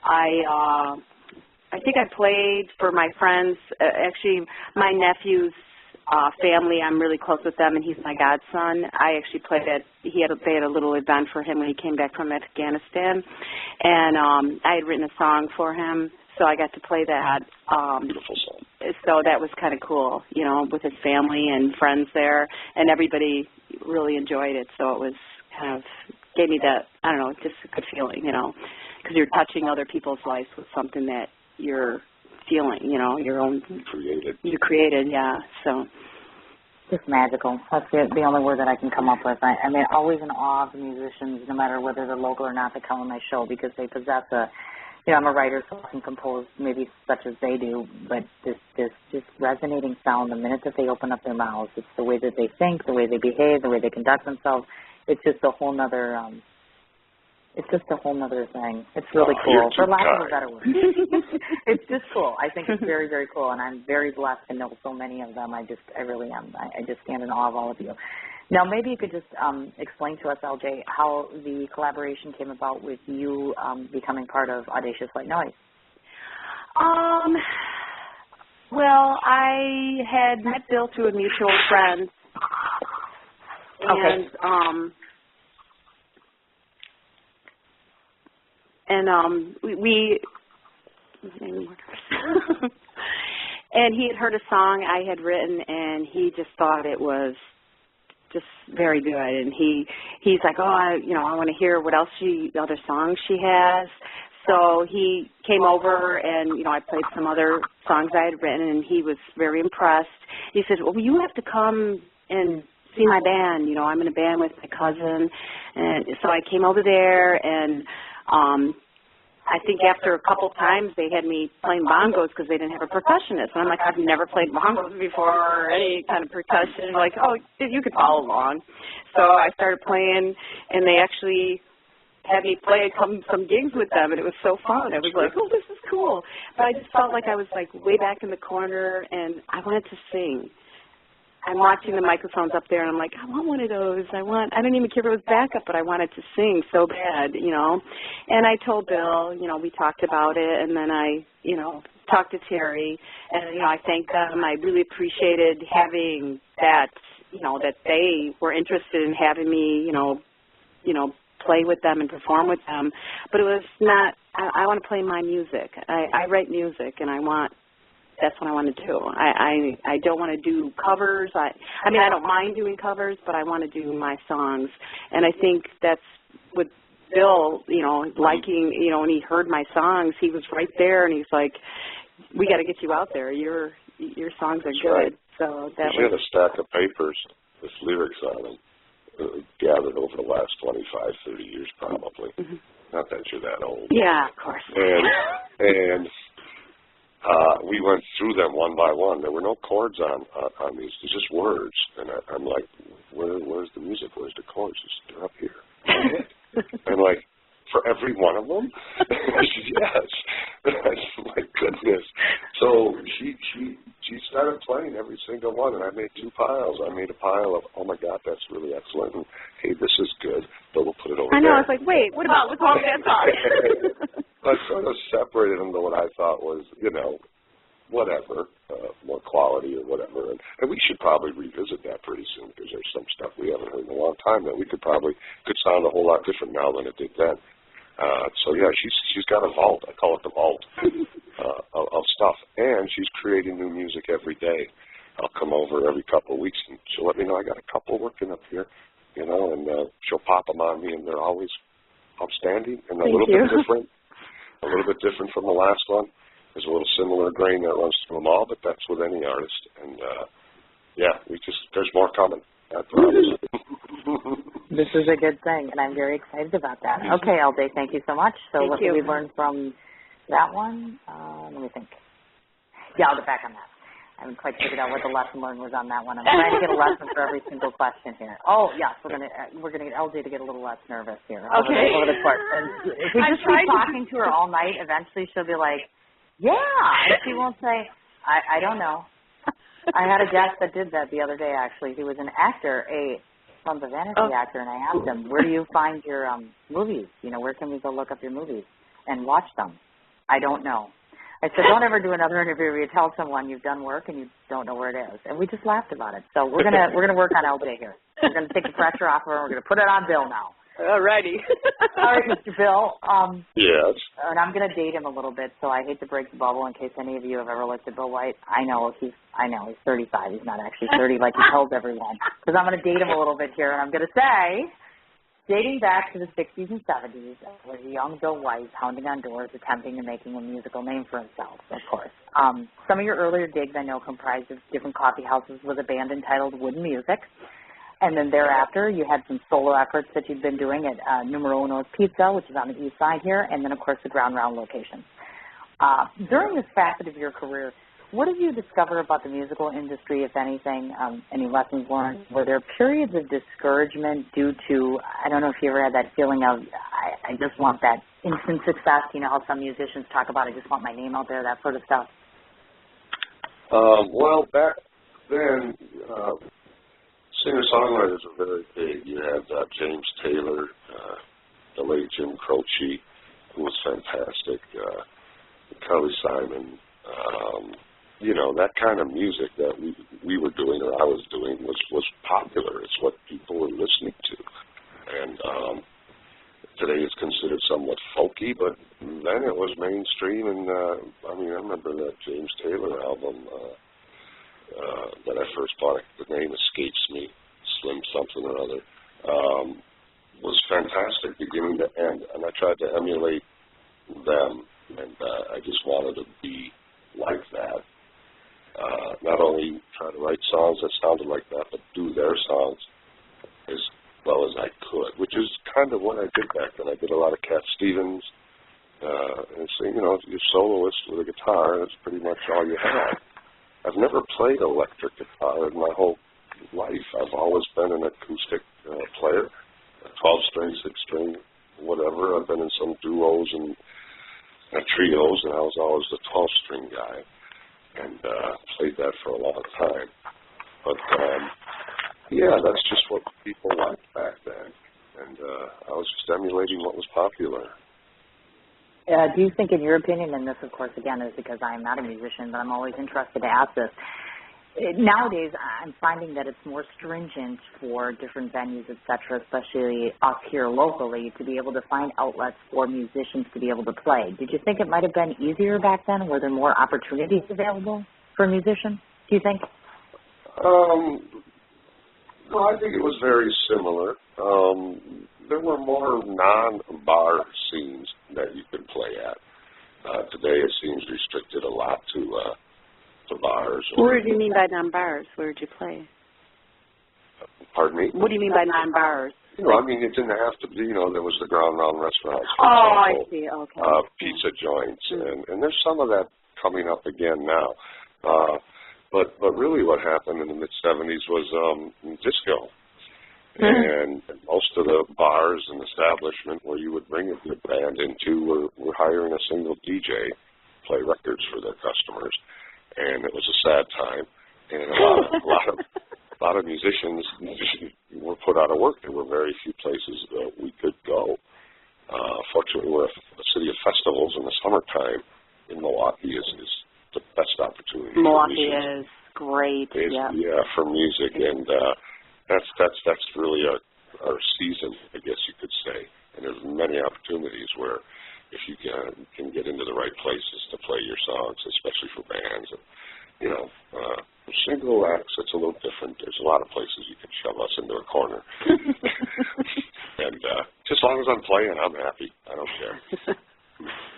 I think I played for my friends. Actually, my nephew's family, I'm really close with them, and he's my godson. I actually played they had a little event for him when he came back from Afghanistan, and I had written a song for him, so I got to play that. Beautiful song. So that was kind of cool, with his family and friends there, and everybody really enjoyed it, so it was kind of gave me that, I don't know, just a good feeling, you know, because you're touching other people's lives with something that you're feeling, you know, your own. You created, yeah, so. Just magical. That's the only word that I can come up with. I mean, always in awe of the musicians, no matter whether they're local or not, that come on my show, because they possess I'm a writer, so I can compose maybe such as they do, but this just resonating sound the minute that they open up their mouths. It's the way that they think, the way they behave, the way they conduct themselves. It's just a whole nother thing. It's really cool, for lack of a better word. It's just cool. I think it's very, very cool, and I'm very blessed to know so many of them. I really am. I just stand in awe of all of you. Now, maybe you could just explain to us, LJ, how the collaboration came about with you becoming part of Audacious White Noise. Well, I had met Bill through a mutual friend, and we and he had heard a song I had written, and he just thought it was just very good, and he's like, I want to hear what else other songs she has. So he came over, and I played some other songs I had written, and he was very impressed. He said, well, you have to come and see my band. I'm in a band with my cousin. And so I came over there, and I think after a couple times they had me playing bongos because they didn't have a percussionist. And I'm like, I've never played bongos before or any kind of percussion. Like, oh, you could follow along. So I started playing, and they actually had me play some gigs with them, and it was so fun. I was like, oh, this is cool. But I just felt like I was like way back in the corner, and I wanted to sing. I'm watching the microphones up there, and I'm like, I want one of those. I didn't even care if it was backup, but I wanted to sing so bad, And I told Bill, we talked about it, and then I, talked to Terry, and, I thanked them. I really appreciated having that, that they were interested in having me, play with them and perform with them. But it was not, I want to play my music. I write music, and that's what I want to do. I don't want to do covers. I don't mind doing covers, but I want to do my songs. And I think that's with Bill, liking, when he heard my songs, he was right there, and he's like, we got to get you out there. Your songs are good. Right. So that you had a stack of papers with lyrics on them gathered over the last 25, 30 years probably. Mm-hmm. Not that you're that old. Yeah, of course. And we went through them one by one. There were no chords on these. It's just words. And I'm like, where's the music? Where's the chords? They're up here. And like, for every one of them? I said, yes. My goodness. So she started playing every single one, and I made two piles. I made a pile of, oh, my God, that's really excellent. And, hey, this is good, but we'll put it over there. I know. I was like, wait, what's wrong with that song? I sort of separated them to what I thought was, whatever, more quality or whatever. And we should probably revisit that pretty soon because there's some stuff we haven't heard in a long time that could sound a whole lot different now than it did then. So, yeah, she's got a vault. I call it the vault of stuff. And she's creating new music every day. I'll come over every couple of weeks, and she'll let me know I got a couple working up here, and she'll pop them on me, and they're always outstanding and a little bit different from the last one. There's a little similar grain that runs through them all, but that's with any artist. And, there's more coming. I promise. This is a good thing, and I'm very excited about that. Okay, LJ, thank you so much. So what did we learn from that one? Let me think. Yeah, I'll get back on that. I haven't quite figured out what the lesson learned was on that one. I'm trying to get a lesson for every single question here. Oh, yes, we're gonna get LJ to get a little less nervous here. Okay. Over the course. And if we just keep talking to her all night, eventually she'll be like, yeah, and she won't say, I don't know. I had a guest that did that the other day, actually. He was an actor, a Sons of Vanity actor, and I asked him, where do you find your movies? Where can we go look up your movies and watch them? I don't know. I said, don't ever do another interview where you tell someone you've done work and you don't know where it is. And we just laughed about it. So we're gonna work on LJ here. We're gonna take the pressure off her, and we're gonna put it on Bill now. All righty. All right, Mr. Bill. Yes. And I'm going to date him a little bit, so I hate to break the bubble in case any of you have ever looked at Bill White. I know he's 35. He's not actually 30 like he tells everyone. Because I'm going to date him a little bit here, and I'm going to say Dating back to the 60s and 70s, was a young Bill White pounding on doors, attempting to making a musical name for himself, of course. Some of your earlier gigs, I know, comprised of different coffee houses with a band entitled Wooden Music. And then thereafter, you had some solo efforts that you've been doing at Numero Uno's Pizza, which is on the east side here, and then, of course, the Ground Round location. During this facet of your career, what did you discover about the musical industry, if anything? Any lessons learned? Were there periods of discouragement due to, I don't know if you ever had that feeling of, I just want that instant success, you know how some musicians talk about, I just want my name out there, that sort of stuff? Well, back then, singer-songwriters were very big. You had James Taylor, the late Jim Croce, who was fantastic, Kelly Simon. You know, that kind of music that we were doing, or I was doing, was popular. It's what people were listening to. And today it's considered somewhat folky, but then it was mainstream. And, I remember that James Taylor album that I first bought, the name escapes me, Slim something or other, was fantastic beginning to end. And I tried to emulate them, and I just wanted to be like that. Not only try to write songs that sounded like that, but do their songs as well as I could, which is kind of what I did back then. I did a lot of Cat Stevens, and so, you know, you're soloist with a guitar, that's pretty much all you have. I've never played electric guitar in my whole life. I've always been an acoustic player, a 12-string, 6-string, whatever. I've been in some duos and trios, and I was always the 12-string guy, and played that for a long time. But, yeah, that's just what people liked back then, and I was just emulating what was popular. Do you think, in your opinion, and this, of course, again, is because I am not a musician, but I'm always interested to ask this, nowadays I'm finding that it's more stringent for different venues, et cetera, especially us here locally, to be able to find outlets for musicians to be able to play. Did you think it might have been easier back then? Were there more opportunities available for a musician, do you think? No, I think it was very similar. There were more non-bar scenes that you could play at. Today it seems restricted a lot to bars. What do you mean by non-bars? Where did you play? Pardon me? What do you mean by non-bars? You know, I mean, it didn't have to be, you know, there was the Ground Round restaurants, for I example, see, okay. pizza joints, and there's some of that coming up again now. But really what happened in the mid-'70s was disco. And most of the bars and establishment where you would bring a good band into were hiring a single DJ to play records for their customers. And it was a sad time. And a lot of musicians were put out of work. There were very few places that we could go. Fortunately, we're a city of festivals in the summertime in Milwaukee is the best opportunity. Milwaukee is great. Yeah, for music, and that's really our season, I guess you could say. And there's many opportunities where if you can get into the right places to play your songs, especially for bands. And, you know, single acts, it's a little different. There's a lot of places you can shove us into a corner. And just as long as I'm playing, I'm happy. I don't care.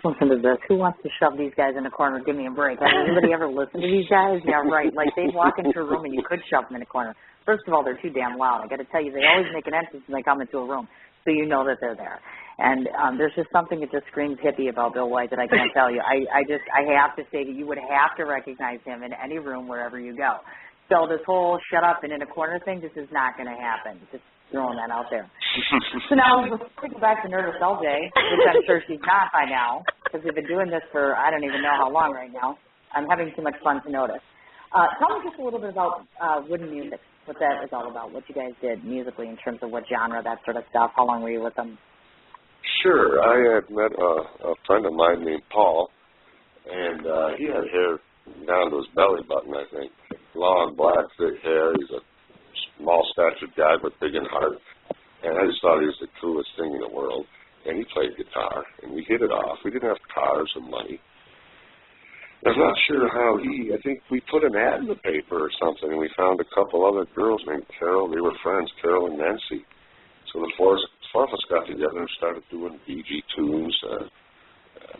Listen to this. Who wants to shove these guys in a corner? Give me a break. Has anybody ever listened to these guys? Yeah, right. Like, they'd walk into a room and you could shove them in a corner. First of all, they're too damn loud. I got to tell you, they always make an entrance when they come into a room, so you know that they're there. And there's just something that just screams hippie about Bill White that I can't tell you. I have to say that you would have to recognize him in any room wherever you go. So this whole shut up and in a corner thing just is not going to happen. Just throwing that out there. So now, before we go back to Nerdist LJ, which I'm sure she's not by now, because we've been doing this for I don't even know how long right now. I'm having too much fun to notice. Tell me just a little bit about Wooden Music, what that is all about, what you guys did musically in terms of what genre, that sort of stuff. How long were you with them? Sure. I had met a friend of mine named Paul, and he had hair down to his belly button, I think. Long, black, thick hair. He's a small-statured guy, but big in heart. And I just thought he was the coolest thing in the world. And he played guitar, and we hit it off. We didn't have cars or money. I'm not sure how I think we put an ad in the paper or something, and we found a couple other girls named Carol. They were friends, Carol and Nancy. So the four four of us got together and started doing BG tunes,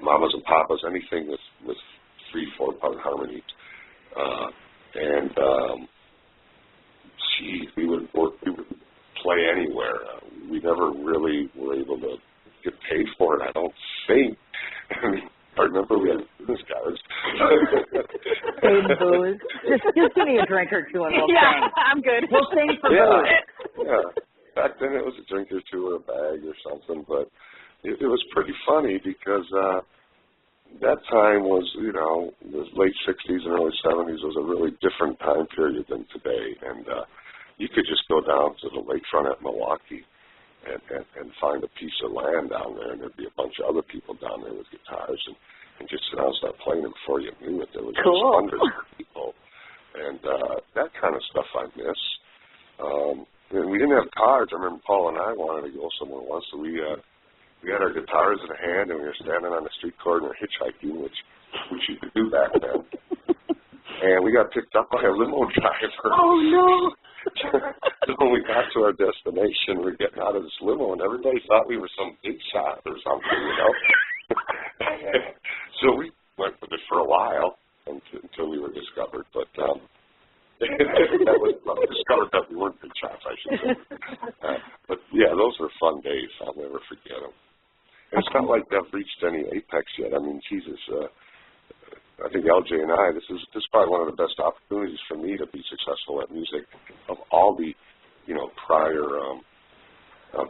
Mamas and Papas, anything with 3/4 part harmony. We would play anywhere. We never really were able to get paid for it, I don't think. I mean, I remember we had business cards. Paid booze. Just give me a drink or two and we'll sing. I'm good. We'll sing for booze. Yeah. Back then it was a drink or two or a bag or something, but it was pretty funny because that time was, the late 60s and early 70s was a really different time period than today. And you could just go down to the lakefront at Milwaukee and find a piece of land down there, and there'd be a bunch of other people down there with guitars and just sit down and start playing them before you knew it. There was just hundreds of people. And that kind of stuff I miss. And we didn't have cars. I remember Paul and I wanted to go somewhere once, so we had our guitars in hand, and we were standing on the street corner hitchhiking, which you could do back then. And we got picked up by a limo driver. Oh, no. So when we got to our destination, we were getting out of this limo, and everybody thought we were some big shot or something, So we went with it for a while until we were discovered. But discovered that we weren't big shots, I should say. But, yeah, those were fun days. I'll never forget them. And it's not like they've reached any apex yet. I mean, Jesus, I think LJ and I, this is probably one of the best opportunities for me to be successful at music of all the, prior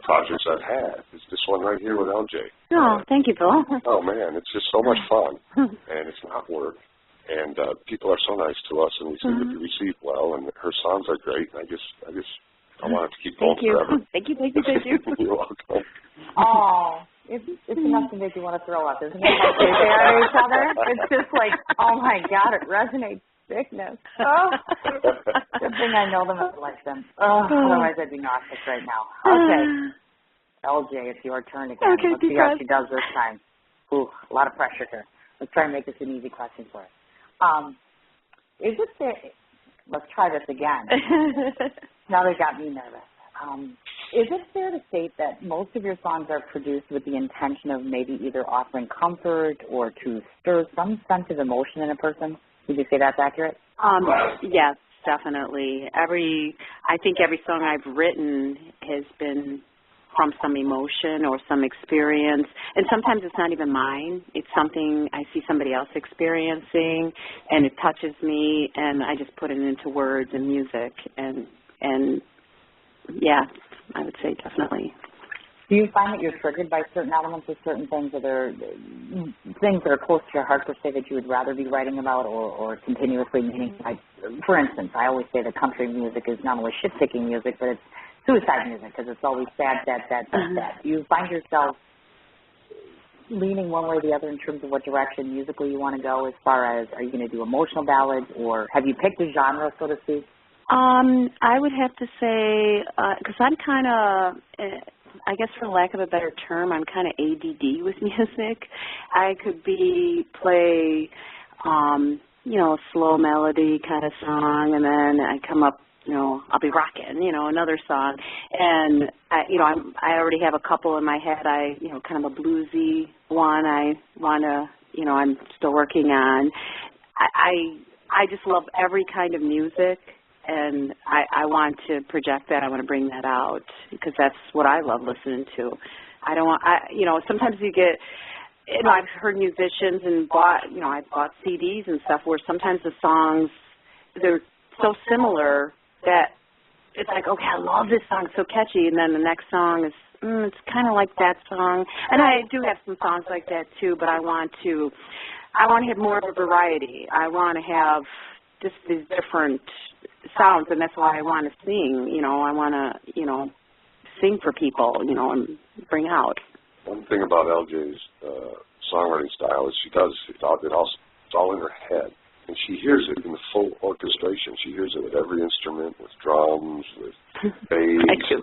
projects I've had. It's this one right here with LJ. Oh, thank you, Bill. Oh, man, it's just so much fun, and it's not work. And people are so nice to us, and we seem to be received well, and her songs are great. And I want it to keep going forever. Thank you. You're welcome. Oh, it's enough to make you want to throw up, isn't it? Like they say on each other. It's just like, oh my God, it resonates sickness. Oh. Good thing I know them and like them. Oh, otherwise I'd be nauseous right now. Okay. LJ, it's your turn again. Okay, Let's see how she does this time. Ooh, a lot of pressure here. Let's try and make this an easy question for her. Is it fair? Let's try this again. Now they got me nervous. Is it fair to state that most of your songs are produced with the intention of maybe either offering comfort or to stir some sense of emotion in a person? Would you say that's accurate? Yes, definitely. I think every song I've written has been from some emotion or some experience, and sometimes it's not even mine. It's something I see somebody else experiencing, and it touches me, and I just put it into words and music, and yeah, I would say definitely. Do you find that you're triggered by certain elements or certain things that are things that are close to your heart, per se, that you would rather be writing about or continuously meaning? For instance, I always say that country music is not only shit-kicking music, but it's suicide music because it's always sad. Do you find yourself leaning one way or the other in terms of what direction musically you want to go as far as, are you going to do emotional ballads, or have you picked a genre, so to speak? I would have to say, because I'm kind of, I guess for lack of a better term, I'm kind of ADD with music. I could play, a slow melody kind of song, and then I come up, I'll be rocking, another song. And, I already have a couple in my head. Kind of a bluesy one I want to, I'm still working on. I just love every kind of music. And I want to project that. I want to bring that out because that's what I love listening to. Sometimes you get, I've heard musicians and I've bought CDs and stuff where sometimes the songs, they're so similar that it's like, okay, I love this song, it's so catchy. And then the next song is, it's kind of like that song. And I do have some songs like that too, but I want to have more of a variety. I want to have just these different sounds, and that's why I want to sing. I want to, sing for people, and bring out. One thing about LJ's songwriting style is it's all in her head, and she hears it in the full orchestration. She hears it with every instrument, with drums, with bass,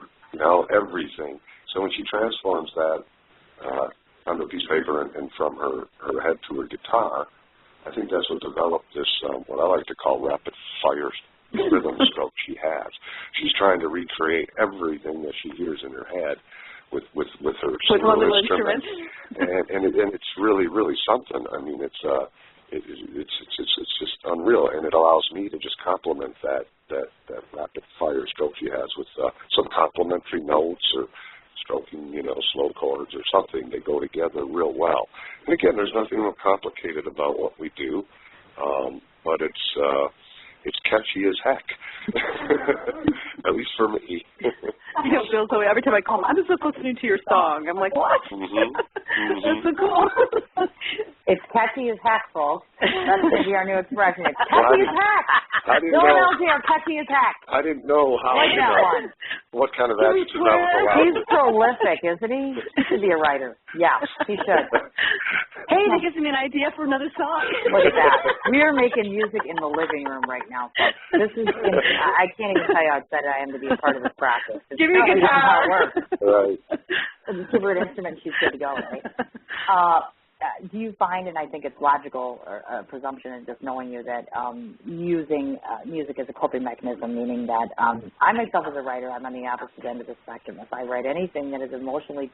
everything. So when she transforms that onto a piece of paper and from her head to her guitar, I think that's what developed this, what I like to call rapid fire rhythm stroke she has. She's trying to recreate everything that she hears in her head with her with one little instrument, and it's really something. I mean, it's just unreal, and it allows me to just complement that rapid fire stroke she has with some complementary notes or stroking, slow chords or something. They go together real well. And again, there's nothing real complicated about what we do, but it's catchy as heck, at least for me. I know Bill told me every time I call him, I'm just listening to your song. I'm like, what? That's so cool. It's catchy as heck, folks. That's going to be our new expression. It's catchy as heck. No one else here, catchy as heck. I didn't know how. Like that one. What kind of adjectives I was allowed. He's prolific, isn't he? He should be a writer. Yeah, he should. Hey, that gives me an idea for another song. Look at that. We are making music in the living room right now, folks. I can't even tell you how excited I am to be a part of this process. Give me a guitar. How it works. Right. Give her an instrument, she's good to go, right? Do you find, and I think it's logical or presumption in just knowing you, that using music as a coping mechanism, meaning that I myself as a writer, I'm on the opposite end of the spectrum. If I write anything that is emotionally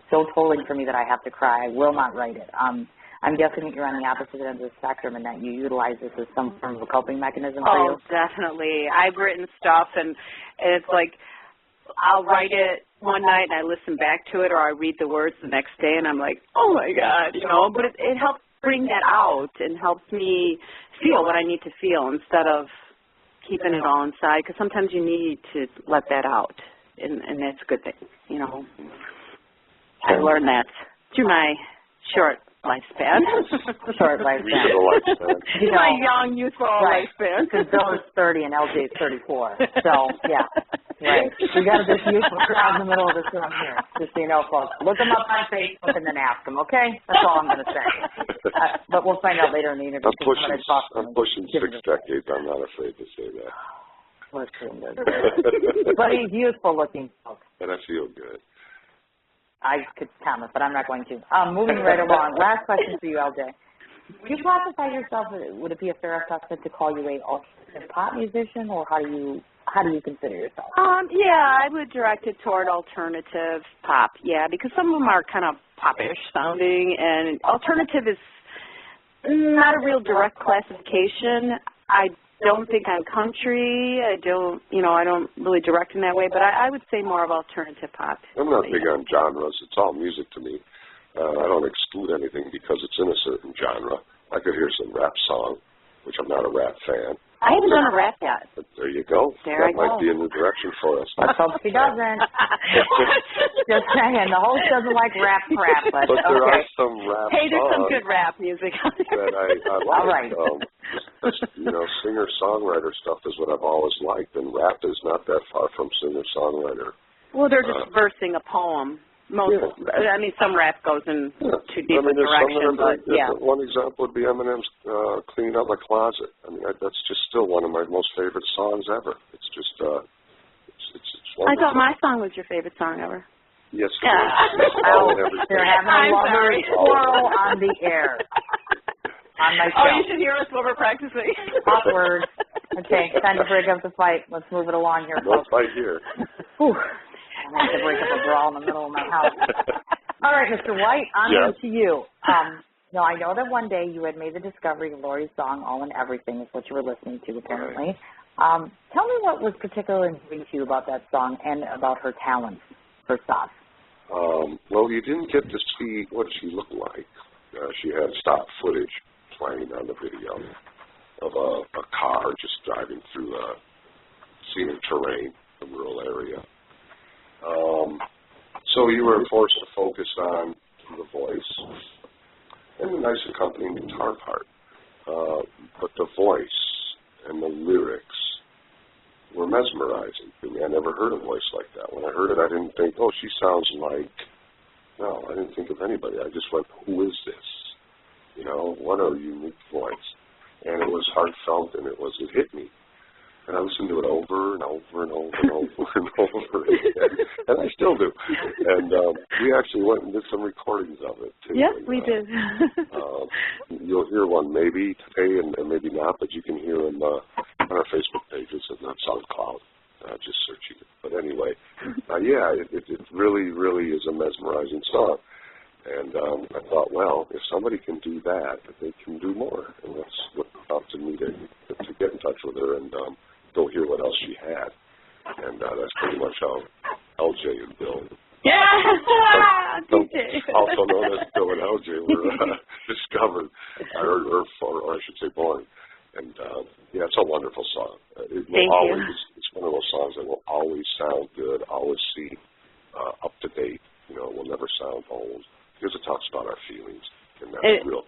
so tolling for me that I have to cry, I will not write it. I'm guessing that you're on the opposite end of the spectrum and that you utilize this as some form of a coping mechanism for you. Oh, definitely. I've written stuff, and it's like I'll write it one night and I listen back to it, or I read the words the next day and I'm like, oh my God, but it helps bring that out and helps me feel what I need to feel instead of keeping it all inside, because sometimes you need to let that out, and that's a good thing, I learned that through my short lifespan. Short lifespan. My young, youthful lifespan. Because Bill is 30 and LJ is 34. So, yeah. Right. We got this youthful crowd in the middle of this room here. Just so you know, folks. Look them up on Facebook and then ask them, okay? That's all I'm going to say. But we'll find out later in the interview. I'm pushing 6 decades. I'm not afraid to say that. But he's youthful looking, folks. And I feel good. I could comment, but I'm not going to. Moving right along. Last question for you, LJ. Do you classify yourself? Would it be a fair assessment to call you a alternative pop musician, or how do you consider yourself? Yeah, I would direct it toward alternative pop. Yeah, because some of them are kind of popish sounding, and alternative is not a real direct classification. I don't think I'm country. I don't really direct in that way, but I would say more of alternative pop. I'm not big on genres. It's all music to me. I don't exclude anything because it's in a certain genre. I could hear some rap song, which I'm not a rap fan. I haven't done a rap yet. But there you go. That might be a new direction for us. I hope she doesn't. Just saying, the host doesn't like rap crap. But there are some rap Hey, there's some good rap music that I like. All right. Singer-songwriter stuff is what I've always liked, and rap is not that far from singer-songwriter. Well, they're just versing a poem. I mean, some rap goes in too deep a direction, but yeah. One example would be Eminem's "Cleaning Up My Closet." I mean, that's just still one of my most favorite songs ever. It's just, it's wonderful. I thought my song was your favorite song ever. Yes, it is. They're having a lovely quarrel on the air. On my show. Oh, you should hear us while we're practicing. Awkward. Okay, time to break up the fight. Let's move it along here, folks. No fight here. Whew. I have to break up a brawl in the middle of my house. All right, Mr. White, on to you. Now, I know that one day you had made the discovery of Lorrie's song, All and Everything, is what you were listening to, apparently. Right. Tell me what was particularly intriguing to you about that song and about her talents, first off. Well, you didn't get to see what she looked like. She had stock footage playing on the video of a car just driving through scenic terrain, a rural area. So you were forced to focus on the voice and the nice accompanying guitar part. But the voice and the lyrics were mesmerizing to me. I never heard a voice like that. When I heard it, I didn't think, oh, she sounds like, no, I didn't think of anybody. I just went, who is this? What a unique voice. And it was heartfelt, and it hit me. And I listened to it over and over and over and over and over again. And I still do. And we actually went and did some recordings of it, too. Yes, we did. You'll hear one maybe today and maybe not, but you can hear them on our Facebook pages and on SoundCloud. just searching it. But anyway, it really, really is a mesmerizing song. And I thought, well, if somebody can do that, they can do more. And that's what prompted me to get in touch with her and go hear what else she had. And that's pretty much how LJ and Bill, also known as Bill and LJ, were discovered, or I should say born. And, it's a wonderful song. It will always, it's one of those songs that will always sound good, always seem up to date. It will never sound old. Because it talks about our feelings, and that's real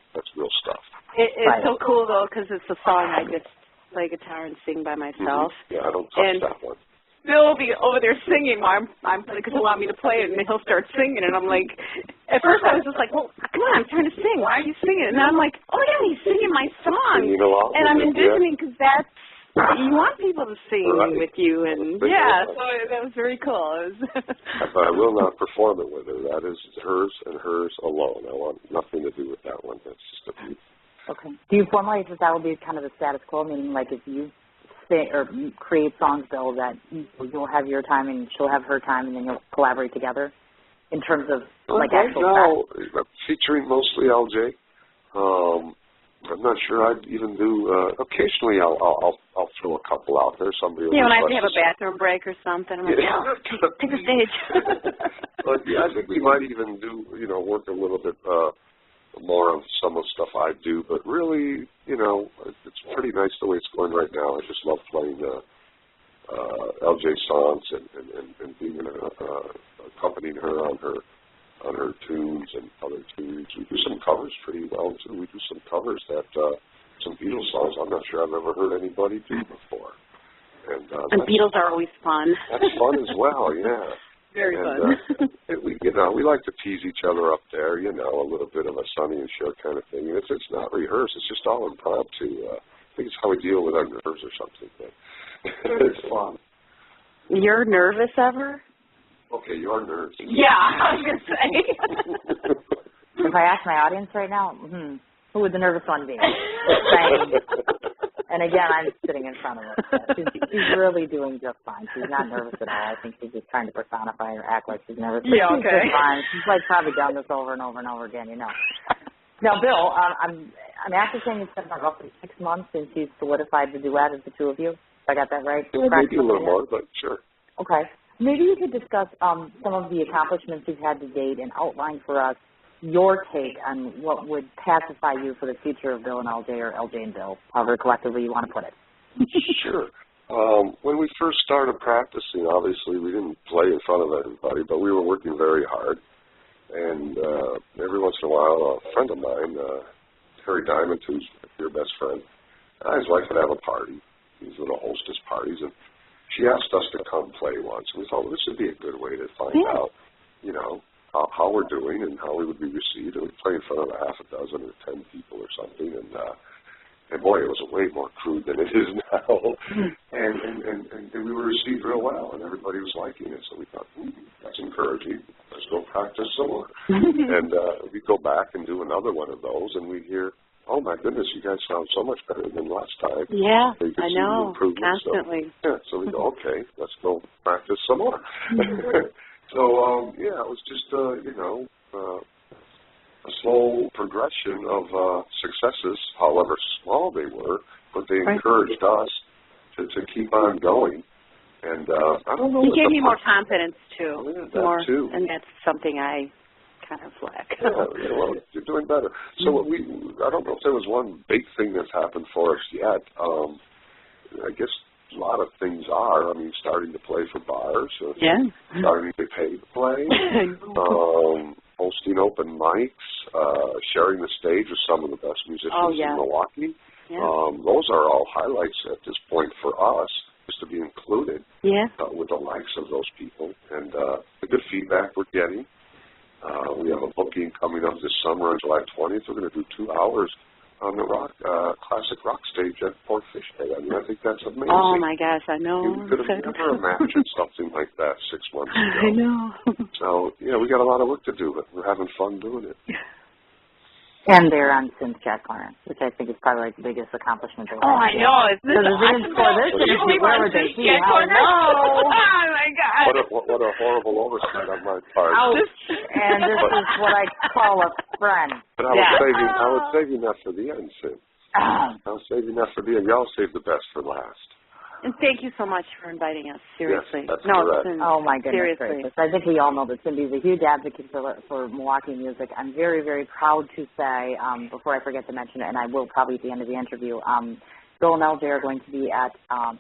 stuff. It's so cool, though, because it's a song I just play guitar and sing by myself. Mm-hmm. Yeah, I don't touch that one. Bill will be over there singing while I'm because he'll want me to play it, and he'll start singing, and I'm like, at first I was just like, well, come on, I'm trying to sing. Why are you singing? And I'm like, oh, yeah, he's singing my song. And I'm envisioning because that's, you want people to sing with you, and so that was very cool. But I will not perform it with her. That is hers and hers alone. I want nothing to do with that one. That's just a beauty. Okay. Do you formulate that will be kind of the status quo, meaning like if you sing or create songs, Bill, that you'll have your time and she'll have her time, and then you'll collaborate together in terms of actual now, featuring mostly LJ. I'm not sure I'd even do. Occasionally, I'll throw a couple out there. Somebody. Yeah, when I have a bathroom break or something, I'm like, take the stage. But I think we might even do, work a little bit more on some of the stuff I do. But really, it's pretty nice the way it's going right now. I just love playing LJ songs and being accompanying her on her tunes and other tunes. We do some covers pretty well, too. We do some covers that, some Beatles songs I'm not sure I've ever heard anybody do before. And Beatles are always fun. That's fun as well, yeah. Very fun. We like to tease each other up there, a little bit of a Sonny and Cher kind of thing. And it's not rehearsed. It's just all impromptu. I think it's how we deal with our nerves or something. But it's fun. You're nervous ever? Okay, you're nervous. Yeah, I was going to say. If I ask my audience right now, who would the nervous one be? And again, I'm sitting in front of her. She's really doing just fine. She's not nervous at all. I think she's just trying to personify or act like she's nervous. But she's just fine. She's probably done this over and over and over again, Now, Bill, I'm asking it's been about roughly 6 months since you solidified the duet as the two of you. If I got that right? Yeah, maybe a little more, but sure. Okay. Maybe you could discuss some of the accomplishments you've had to date and outline for us your take on what would pacify you for the future of Bill and LJ, or LJ and Bill, however collectively you want to put it. Sure. When we first started practicing, obviously we didn't play in front of everybody, but we were working very hard. And every once in a while, a friend of mine, Harry Diamond, who's your best friend, his wife would have a party, these little hostess parties, and she asked us to come play once. And we thought, well, this would be a good way to find out, how we're doing and how we would be received. And we'd play in front of a half a dozen or 10 people or something. And boy, it was way more crude than it is now. And we were received real well, and everybody was liking it. So we thought, that's encouraging. Let's go practice some more. And we'd go back and do another one of those, and we'd hear, oh, my goodness, you guys sound so much better than last time. Yeah, I know, constantly. So we go, okay, let's go practice some more. So, it was just, a slow progression of successes, however small they were, but they encouraged us to keep on going. And I don't know. It gave you more confidence, too. Yeah, that too. And that's something I kind of lack. Well, you're doing better. So I don't know if there was one big thing that's happened for us yet. I guess a lot of things are. I mean, starting to play for bars. Starting to get paid to play. Hosting open mics. Sharing the stage with some of the best musicians in Milwaukee. Yeah. Those are all highlights at this point for us, just to be included with the likes of those people. And the good feedback we're getting. We have a booking coming up this summer on July 20th. We're going to do 2 hours on the classic rock stage at Fort Fish Day. I mean, I think that's amazing. Oh, my gosh, I know. You could have never imagined something like that 6 months ago. I know. So, we got a lot of work to do, but we're having fun doing it. And they're on Sim's Jack Corner, which I think is probably like the biggest accomplishment they've had. Oh, I know. Because if they didn't score this, where would they be? Jack Corner? Oh, my God. What a horrible oversight on my part. And this is what I call a friend. But I was saving that for the end, Sim. I was saving that for the end. Y'all saved the best for last. And thank you so much for inviting us. Seriously. Yes, that's correct. Oh, my goodness seriously. gracious. I think we all know that Cindy's a huge advocate for Milwaukee music. I'm very, very proud to say, before I forget to mention it, and I will probably at the end of the interview, Bill and LJ are going to be at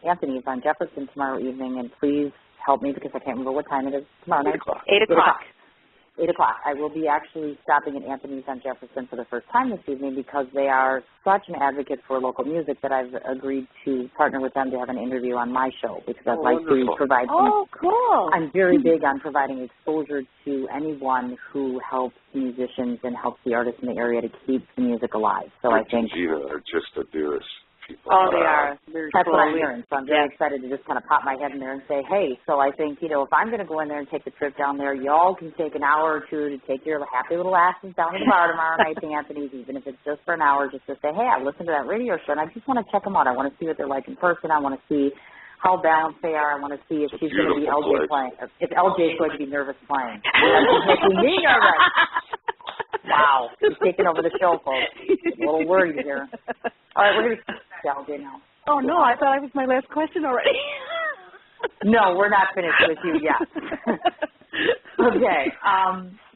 Anthony's on Jefferson tomorrow evening, and please help me because I can't remember what time it is tomorrow night. 8 o'clock. 8 o'clock. I will be actually stopping at Anthony's on Jefferson for the first time this evening because they are such an advocate for local music that I've agreed to partner with them to have an interview on my show because I'd like to provide cool. I'm very big on providing exposure to anyone who helps musicians and helps the artists in the area to keep the music alive. So I think Gina are just the dearest people. Oh, they are. That's what I'm hearing. So I'm very excited to just kind of pop my head in there and say, hey, so I think, if I'm going to go in there and take the trip down there, y'all can take an hour or two to take your happy little asses down to the bar tomorrow night to Anthony's, even if it's just for an hour, just to say, hey, I listened to that radio show, and I just want to check them out. I want to see what they're like in person. I want to see how balanced they are. I want to see if she's going to be LJ playing, if LJ's going to be nervous playing. She's making me nervous. Wow. She's taking over the show, folks. A little worried here. All right, we're going to LJ now. Oh, no, I thought it was my last question already. No, we're not finished with you yet. Okay.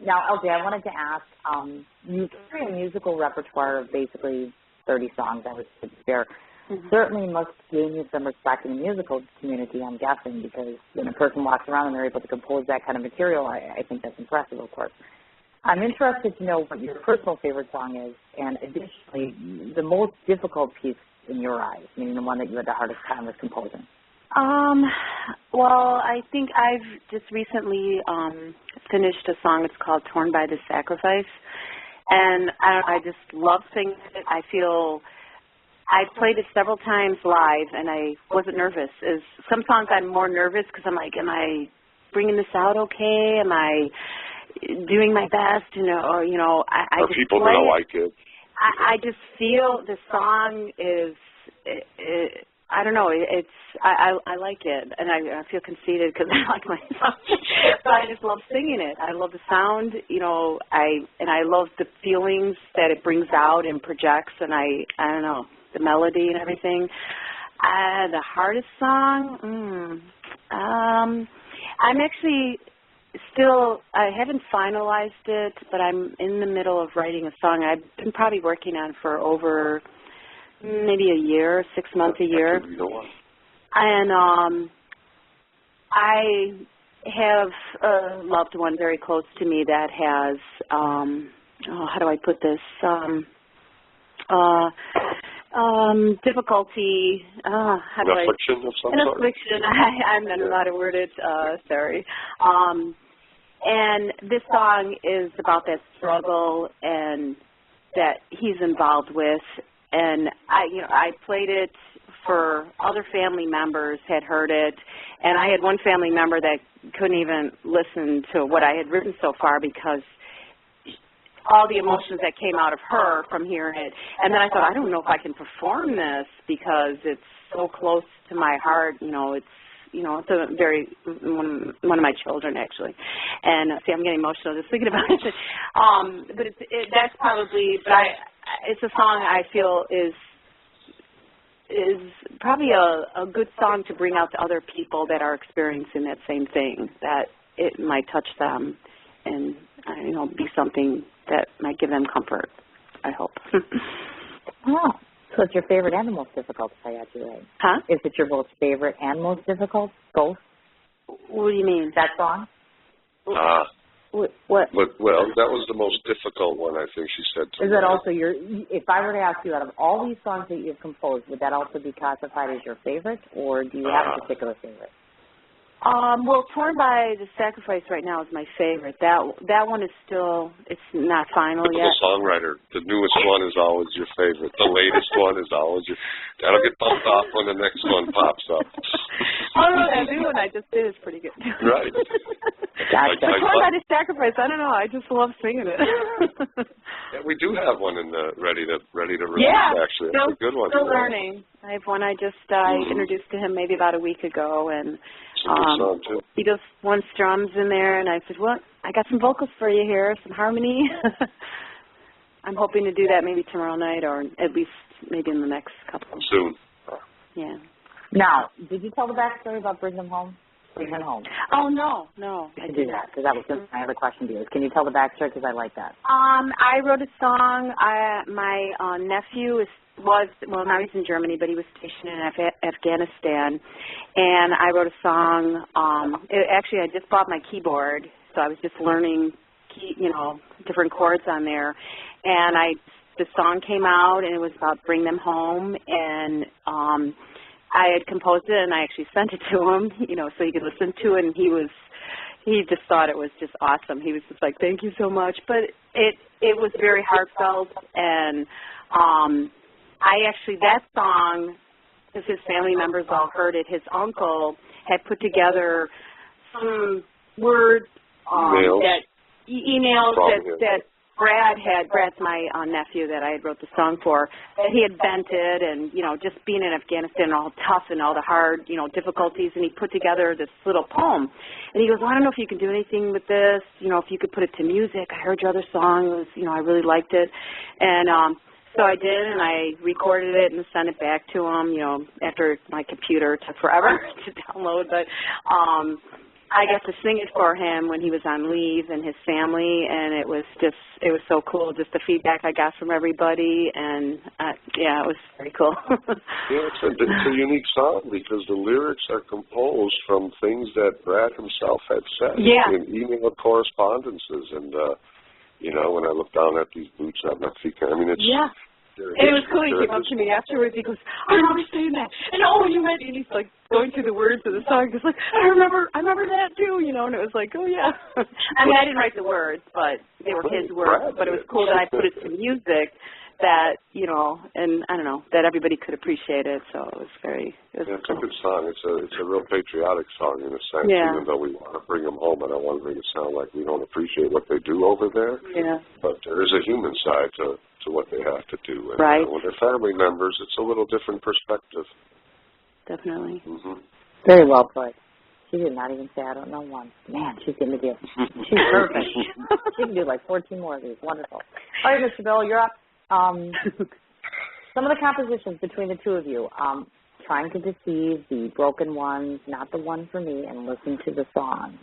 Now, LJ, I wanted to ask, you carry a musical repertoire of basically 30 songs, I would say, there. Mm-hmm. Certainly must gain you some respect in the musical community, I'm guessing, because when a person walks around and they're able to compose that kind of material, I think that's impressive, of course. I'm interested to know what your personal favorite song is, and additionally, the most difficult piece in your eyes, meaning the one that you had the hardest time with composing. Well, I think I've just recently finished a song. It's called Torn by the Sacrifice, and I just love singing it. I feel I played it several times live, and I wasn't nervous. Some songs I'm more nervous because I'm like, am I bringing this out okay? Am I doing my best? Or I are just people going to like it? I just feel the song is, I don't know, I like it, and I feel conceited because I like my song, but I just love singing it. I love the sound, I love the feelings that it brings out and projects, and I don't know, the melody and everything. The hardest song, I'm actually I haven't finalized it, but I'm in the middle of writing a song I've been probably working on for over maybe a year, 6 months, a year. And I have a loved one very close to me that has, how do I put this, difficulty. How do an affliction of some sort? An affliction. I'm not allowed to word it. Sorry. And this song is about that struggle and that he's involved with. And I played it for other family members had heard it, and I had one family member that couldn't even listen to what I had written so far because all the emotions that came out of her from hearing it. And then I thought, I don't know if I can perform this because it's so close to my heart. It's a very one of my children actually. And see, I'm getting emotional just thinking about it. But that's probably. But it's a song I feel is probably a good song to bring out to other people that are experiencing that same thing. That it might touch them and be something that might give them comfort, I hope. Oh, so it's your favorite and the most difficult, if I had you right? Huh? Is it your both favorite and most difficult? Both? What do you mean? That song? What? Well, that was the most difficult one, I think she said to me. Is that also if I were to ask you, out of all these songs that you've composed, would that also be classified as your favorite, or do you have a particular favorite? Well, Torn by the Sacrifice right now is my favorite. That one is still, it's not final yet. The songwriter, the newest one is always your favorite. The latest one is always that'll get bumped off when the next one pops up. Although that new one I just did is pretty good. Right. Gotcha. Which one I just sacrificed? I don't know. I just love singing it. Yeah, we do have one in the ready to release. Yeah, actually, that's a good one. Still learning. I have one I just introduced to him maybe about a week ago, and song too. he just wants drums in there, and I said, "Well, I got some vocals for you here, some harmony." I'm hoping to do that maybe tomorrow night, or at least maybe in the next couple. Soon. Yeah. Now, did you tell the backstory about Bring Them Home? Bring Him Home. Oh, no, I do that, because that was just my other question to you. Can you tell the backstory, because I like that? I wrote a song. My nephew now he's in Germany, but he was stationed in Afghanistan, and I wrote a song. Actually, I just bought my keyboard, so I was just learning, different chords on there, and the song came out, and it was about Bring Them Home, and I had composed it, and I actually sent it to him, so he could listen to it, and he just thought it was just awesome. He was just like, thank you so much. But it was very heartfelt, and that song, because his family members all heard it, his uncle had put together some words emails that Brad's my nephew that I wrote the song for, that he had vented, and, just being in Afghanistan, all tough and all the hard, difficulties, and he put together this little poem. And he goes, well, I don't know if you can do anything with this, if you could put it to music. I heard your other song. It was, I really liked it. And so I did, and I recorded it and sent it back to him, after my computer took forever to download. But I got to sing it for him when he was on leave and his family, and it was so cool, just the feedback I got from everybody, and it was very cool. Yeah, it's a unique song because the lyrics are composed from things that Brad himself had said in email correspondences, and when I look down at these boots on my feet, I mean, it's And it was cool. He came up to me afterwards. He goes, I remember saying that. And you meant, and he's like going through the words of the song. He's like, I remember that too, And it was like, oh yeah. I mean, I didn't write the words, but they were his words. But it was cool that I put it to music that, and I don't know, that everybody could appreciate it. So it was it's cool. A good song. It's a real patriotic song in a sense. Even though we want to bring them home, I don't want to make it sound like we don't appreciate what they do over there. Yeah. But there is a human side to what they have to do. And, right. When they're family members, it's a little different perspective. Definitely. Mm-hmm. Very well put. She did not even say, I don't know once. Man, she's going to do. She's perfect. She can do like 14 more of these. Wonderful. All right, Mr. Bill, you're up. Some of the compositions between the two of you, Trying to Deceive, The Broken Ones, Not the One for Me, and Listen to the Song.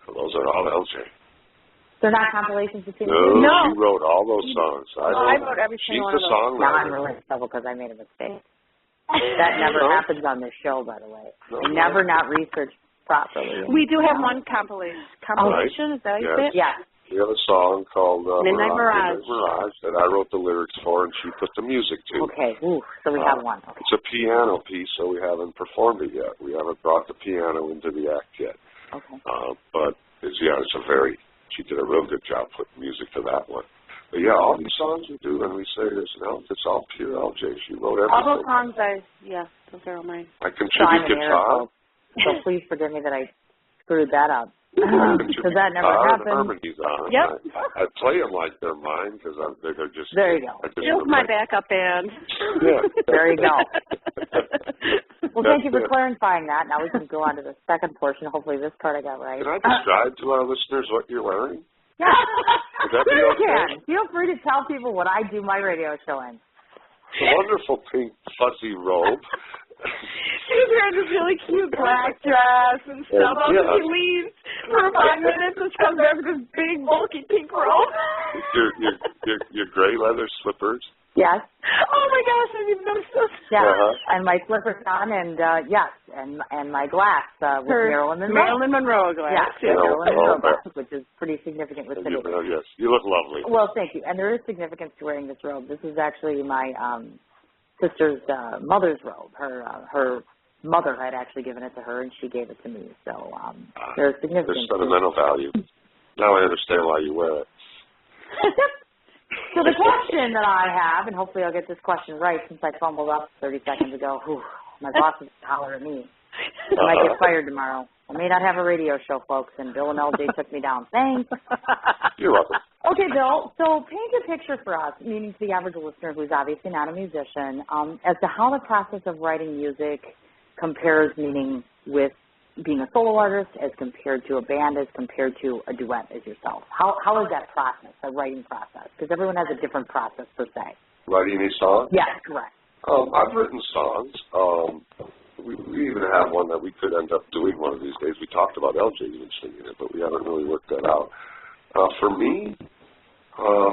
Those are all LJ. They're not compilations between the two? No, she wrote all those songs. I wrote every single one of those. She's the songwriter. Now I'm really in trouble because I made a mistake. That never happens on this show, by the way. I never not researched properly. We do have one compilation. Compilation, is that how you say it? Yes. We have a song called Midnight Mirage that I wrote the lyrics for, and she put the music to. Okay, so we have one. Okay. It's a piano piece, so we haven't performed it yet. We haven't brought the piano into the act yet. Okay. But she did a real good job putting music to that one. But all these songs we do, and we say it's all pure LJ. She wrote everything. All those songs, those are all mine. I contribute guitar. So please forgive me that I screwed that up. Because that never happened. Harmonies on Yep. I play them like they're mine because they're just. There you go. It was my backup band. Yeah. There you go. Well, thank you for clarifying that. Now we can go on to the second portion. Hopefully this part I got right. Can I describe to our listeners what you're wearing? Yeah. Would that be You okay? can. Feel free to tell people what I do my radio show in. It's a wonderful pink fuzzy robe. She was wearing this really cute black dress and stuff. And she leaves for 5 minutes and comes back with this big, bulky pink robe. Your gray leather slippers. Yes. Oh my gosh, I didn't even notice those. Yeah, and my slippers on, and and my glass with Marilyn Monroe. Marilyn Monroe glass. Yeah, Marilyn Monroe glass, which is pretty significant with today. Yes, you look lovely. Well, thank you. And there is significance to wearing this robe. This is actually my sister's mother's robe. Her mother had actually given it to her, and she gave it to me. So there's significance. There's sentimental value. Now I understand why you wear it. So the question that I have, and hopefully I'll get this question right since I fumbled up 30 seconds ago. Whew, my boss is hollering at me. I might get fired tomorrow. I may not have a radio show, folks, and Bill and LJ took me down. Thanks. You're welcome. Okay, Bill, so paint a picture for us, meaning to the average listener who's obviously not a musician, as to how the process of writing music compares, meaning with being a solo artist as compared to a band, as compared to a duet as yourself. How is that process, the writing process? Because everyone has a different process per se. Writing a song? Yes, correct. I've written songs. We even have one that we could end up doing one of these days. We talked about LJ even singing it, but we haven't really worked that out. For me,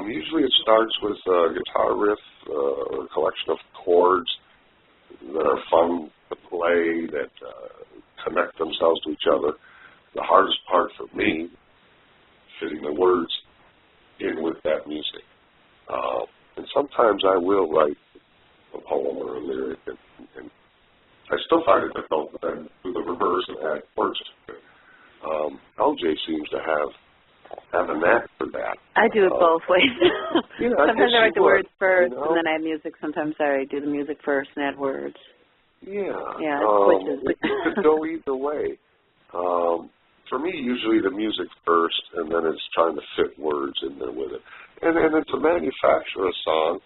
usually it starts with a guitar riff, or a collection of chords that are fun to play, that connect themselves to each other. The hardest part for me, fitting the words in with that music. And sometimes I will write a poem or a lyric, and I still find it difficult to then do the reverse and add words to it. LJ seems to have a knack for that. I do it both ways. Yeah, sometimes I write the words first, you know? and then add music. Sometimes I do the music first and add words. Yeah. Yeah, it switches. It could go either way. For me, usually the music first, and then it's trying to fit words in there with it. And then to manufacture a song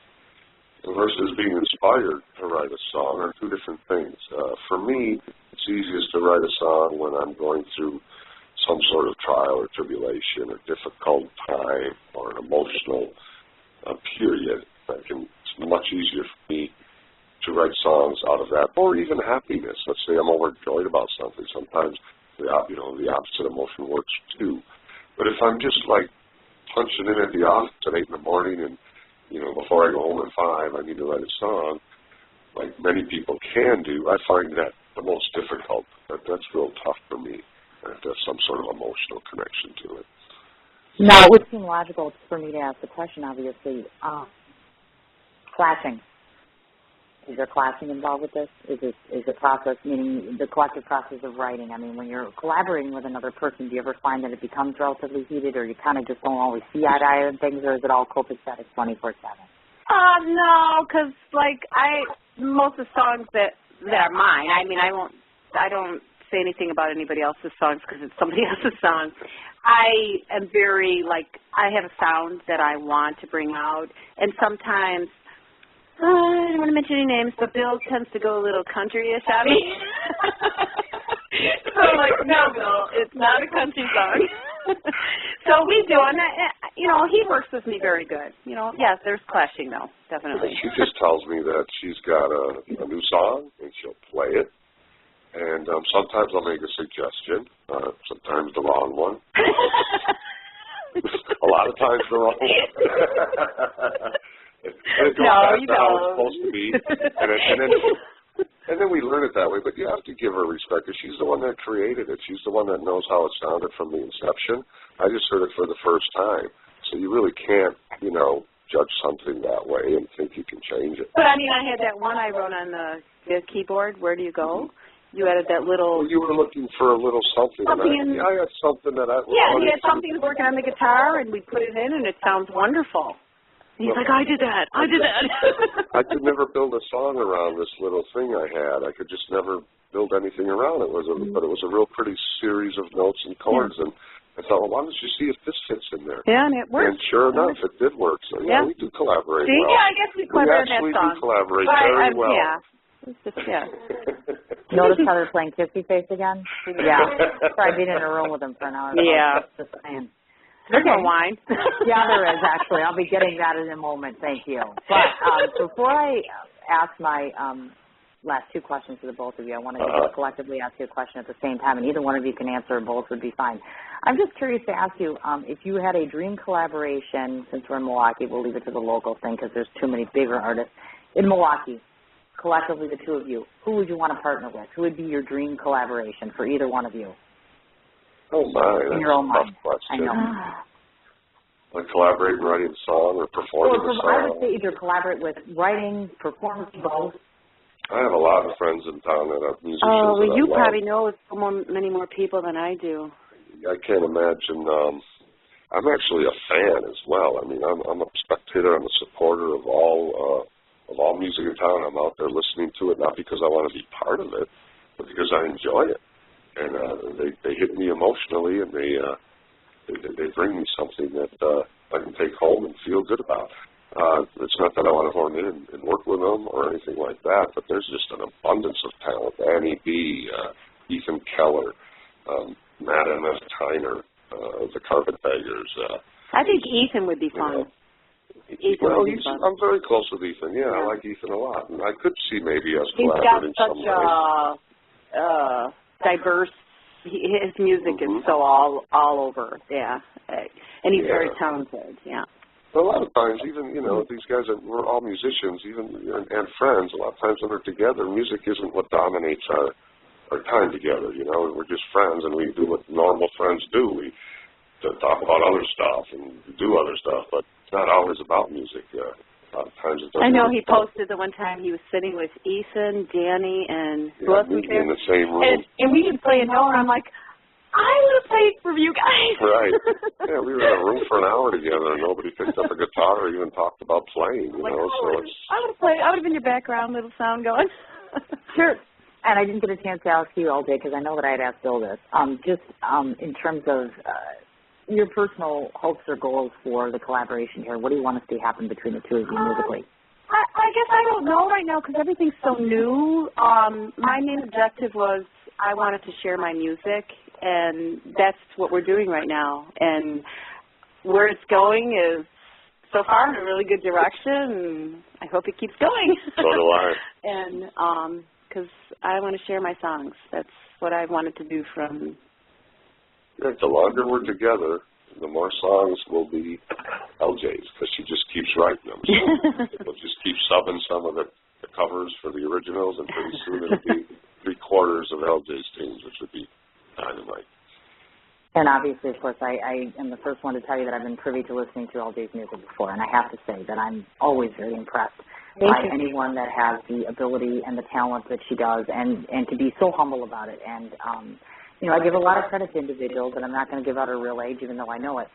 versus being inspired to write a song are two different things. For me, it's easiest to write a song when I'm going through some sort of trial or tribulation or difficult time or an emotional period. It's much easier for me to write songs out of that, or even happiness. Let's say I'm overjoyed about something. Sometimes the opposite emotion works too. But if I'm just like punching in at the office at 8 in the morning and, before I go home at 5, I need to write a song, like many people can do, I find that the most difficult. That's real tough for me. I have to have some sort of emotional connection to it. Now, it would seem logical for me to ask the question, obviously. Clashing. Is there clashing involved with this? Is it process, meaning the collective process of writing? I mean, when you're collaborating with another person, do you ever find that it becomes relatively heated, or you kind of just don't always see eye to eye on things, or is it all copacetic 24/7? No, because most of the songs that are mine. I mean, I don't say anything about anybody else's songs because it's somebody else's song. I am very I have a sound that I want to bring out, and sometimes. I don't want to mention any names, but Bill tends to go a little country-ish at me. So I'm like, no, Bill, it's not a country song. So we do, and he works with me very good. Yes, there's clashing, though, definitely. She just tells me that she's got a new song, and she'll play it. And sometimes I'll make a suggestion, sometimes the wrong one. A lot of times the wrong one. And it goes back to how it's supposed to be. And then we learn it that way. But you have to give her respect, because she's the one that created it. She's the one that knows how it sounded from the inception. I just heard it for the first time. So you really can't, judge something that way and think you can change it. But, I had that one I wrote on the keyboard, Where Do You Go? You added that little... Well, you were looking for a little something. I had something that I... Yeah, he had something working on the guitar, and we put it in, and it sounds wonderful. He's like, I did that. I could never build a song around this little thing I had. I could just never build anything around it. But it was a real pretty series of notes and chords. Yeah. And I thought, well, why don't you see if this fits in there? Yeah, and it worked. And sure enough, it did work. So, yeah, we do collaborate well. Yeah, I guess we collaborate on that song. We actually do collaborate very well. Yeah. It's just, yeah. Notice how they're playing Kissy Face again? Yeah. Try being in a room with them for an hour. Yeah. Just saying. There's more wine. Yeah, there is, actually. I'll be getting that in a moment. Thank you. But before I ask my last two questions to the both of you, I want to collectively ask you a question at the same time, and either one of you can answer, or both would be fine. I'm just curious to ask you, if you had a dream collaboration, since we're in Milwaukee, we'll leave it to the local thing because there's too many bigger artists. In Milwaukee, collectively, the two of you, who would you want to partner with? Who would be your dream collaboration for either one of you? Oh, my. In your own mind. Question. I know. Like collaborate in writing a song or performing a song? I would say either collaborate with writing, performing, both. I have a lot of friends in town that are musicians. Oh, well, you probably know many more people than I do. I can't imagine. I'm actually a fan as well. I mean, I'm a spectator. I'm a supporter of all music in town. I'm out there listening to it, not because I want to be part of it, but because I enjoy it. and they hit me emotionally, and they bring me something that I can take home and feel good about. It's not that I want to horn in and work with them or anything like that, but there's just an abundance of talent. Annie B., Ethan Keller, Matt M.S. Tyner, the Carpetbaggers. I think Ethan would be fun. I'm very close with Ethan. Yeah, I like Ethan a lot, and I could see maybe us He's collaborating got some such diverse. His music is so all over. Yeah, and he's very talented. Yeah. But a lot of times, even these guys we're all musicians, and friends. A lot of times when we're together, music isn't what dominates our time together. We're just friends, and we do what normal friends do. We talk about other stuff and do other stuff, but it's not always about music. A lot of times it doesn't. I know he posted the one time he was sitting with Ethan, Danny, and who else was there? In the same room. And we didn't play a note, and I'm like, I would have played for you guys. Right. Yeah, we were in a room for an hour together, and nobody picked up a guitar or even talked about playing, so it's... I would have played. I would have been your background little sound going. Sure. And I didn't get a chance to ask you all day because I know that I had asked Bill this. In terms of your personal hopes or goals for the collaboration here, what do you want to see happen between the two of you musically? I guess I don't know right now because everything's so new. My main objective was I wanted to share my music, and that's what we're doing right now. And where it's going is so far in a really good direction. I hope it keeps going. So do I. And because I want to share my songs. That's what I wanted to do from... The longer we're together, the more songs will be LJ's, because she just keeps writing them. So we'll just keep subbing some of the covers for the originals, and pretty soon it'll be 3/4 of LJ's tunes, which would be dynamite. And obviously, of course, I am the first one to tell you that I've been privy to listening to LJ's music before, and I have to say that I'm always very impressed by anyone that has the ability and the talent that she does, and to be so humble about it. And I give a lot of credit to individuals, and I'm not going to give out her real age, even though I know it.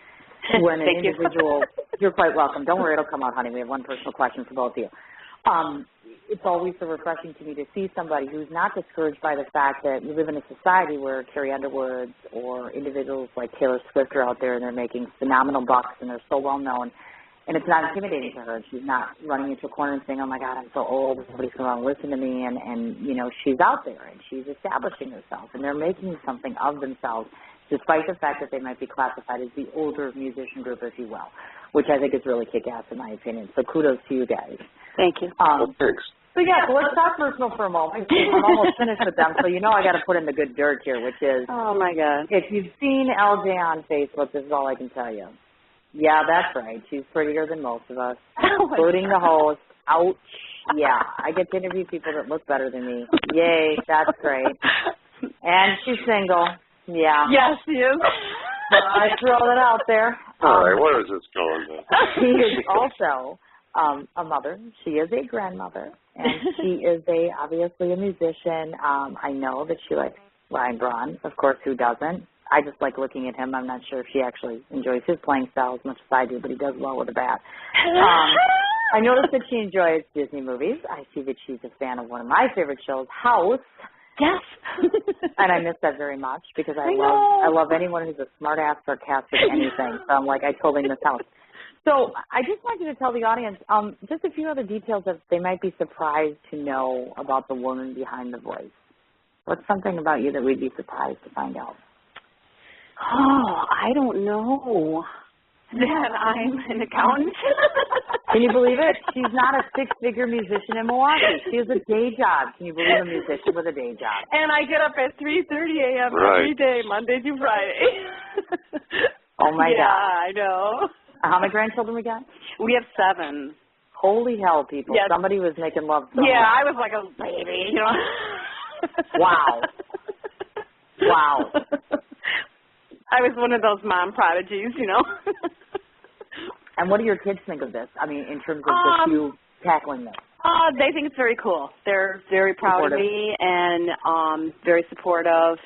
When an individual, you're quite welcome. Don't worry, it'll come out, honey. We have one personal question for both of you. It's always so refreshing to me to see somebody who's not discouraged by the fact that we live in a society where Carrie Underwood or individuals like Taylor Swift are out there and they're making phenomenal bucks and they're so well known. And it's not intimidating to her. She's not running into a corner and saying, oh, my God, I'm so old. Nobody's going to listen to me. And she's out there, and she's establishing herself. And they're making something of themselves, despite the fact that they might be classified as the older musician group, if you will, which I think is really kick-ass in my opinion. So kudos to you guys. Thank you. Thanks. So, so let's talk personal for a moment. I'm almost finished with them, so I got to put in the good dirt here, which is, oh, my God. If you've seen LJ on Facebook, this is all I can tell you. Yeah, that's right. She's prettier than most of us, including the host. Ouch. Yeah, I get to interview people that look better than me. Yay, that's great. And she's single. Yeah. Yes, she is. I throw that out there. All right, where is this going? She is also a mother. She is a grandmother, and she is obviously a musician. I know that she likes Ryan Braun. Of course, who doesn't? I just like looking at him. I'm not sure if she actually enjoys his playing style as much as I do, but he does well with a bat. I noticed that she enjoys Disney movies. I see that she's a fan of one of my favorite shows, House. Yes. And I miss that very much because I love anyone who's a smart-ass, sarcastic, anything. So I'm like, I totally miss House. So I just want you to tell the audience just a few other details that they might be surprised to know about the woman behind the voice. What's something about you that we'd be surprised to find out? Oh, I don't know. That I'm an accountant. Can you believe it? She's not a six-figure musician in Milwaukee. She has a day job. Can you believe a musician with a day job? And I get up at 3:30 a.m. every day, Monday through Friday. Oh, my God. Yeah, I know. How many grandchildren we got? We have 7. Holy hell, people. Yes. Somebody was making love so Yeah, much. I was like a baby, Wow. Wow. I was one of those mom prodigies, And what do your kids think of this? I mean, in terms of just you tackling this? They think it's very cool. They're very proud of me and very supportive.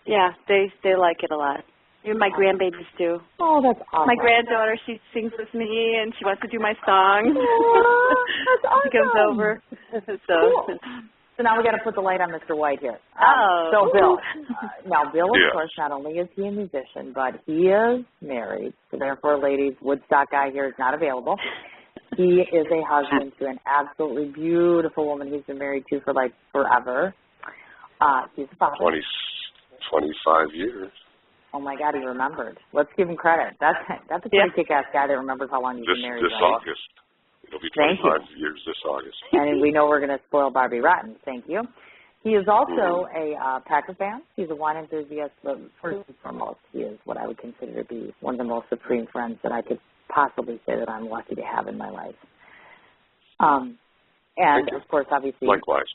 Yeah, they like it a lot. Even my grandbabies do. Oh, that's awesome. My granddaughter, she sings with me and she wants to do my song. Oh, that's awesome. She comes over. So. Cool. So now we got to put the light on Mr. White here. So Bill, now Bill, of course, not only is he a musician, but he is married. So therefore, ladies, Woodstock guy here is not available. He is a husband to an absolutely beautiful woman he's been married to for like forever. He's a father. 25 years. Oh my God, he remembered. Let's give him credit. That's a pretty kick-ass guy that remembers how long he's been married. This August. It'll be 25 years this August. And we know we're going to spoil Barbie Rotten. Thank you. He is also a Packer fan. He's a wine enthusiast, but first and foremost, he is what I would consider to be one of the most supreme friends that I could possibly say that I'm lucky to have in my life. And, of course, obviously... Likewise.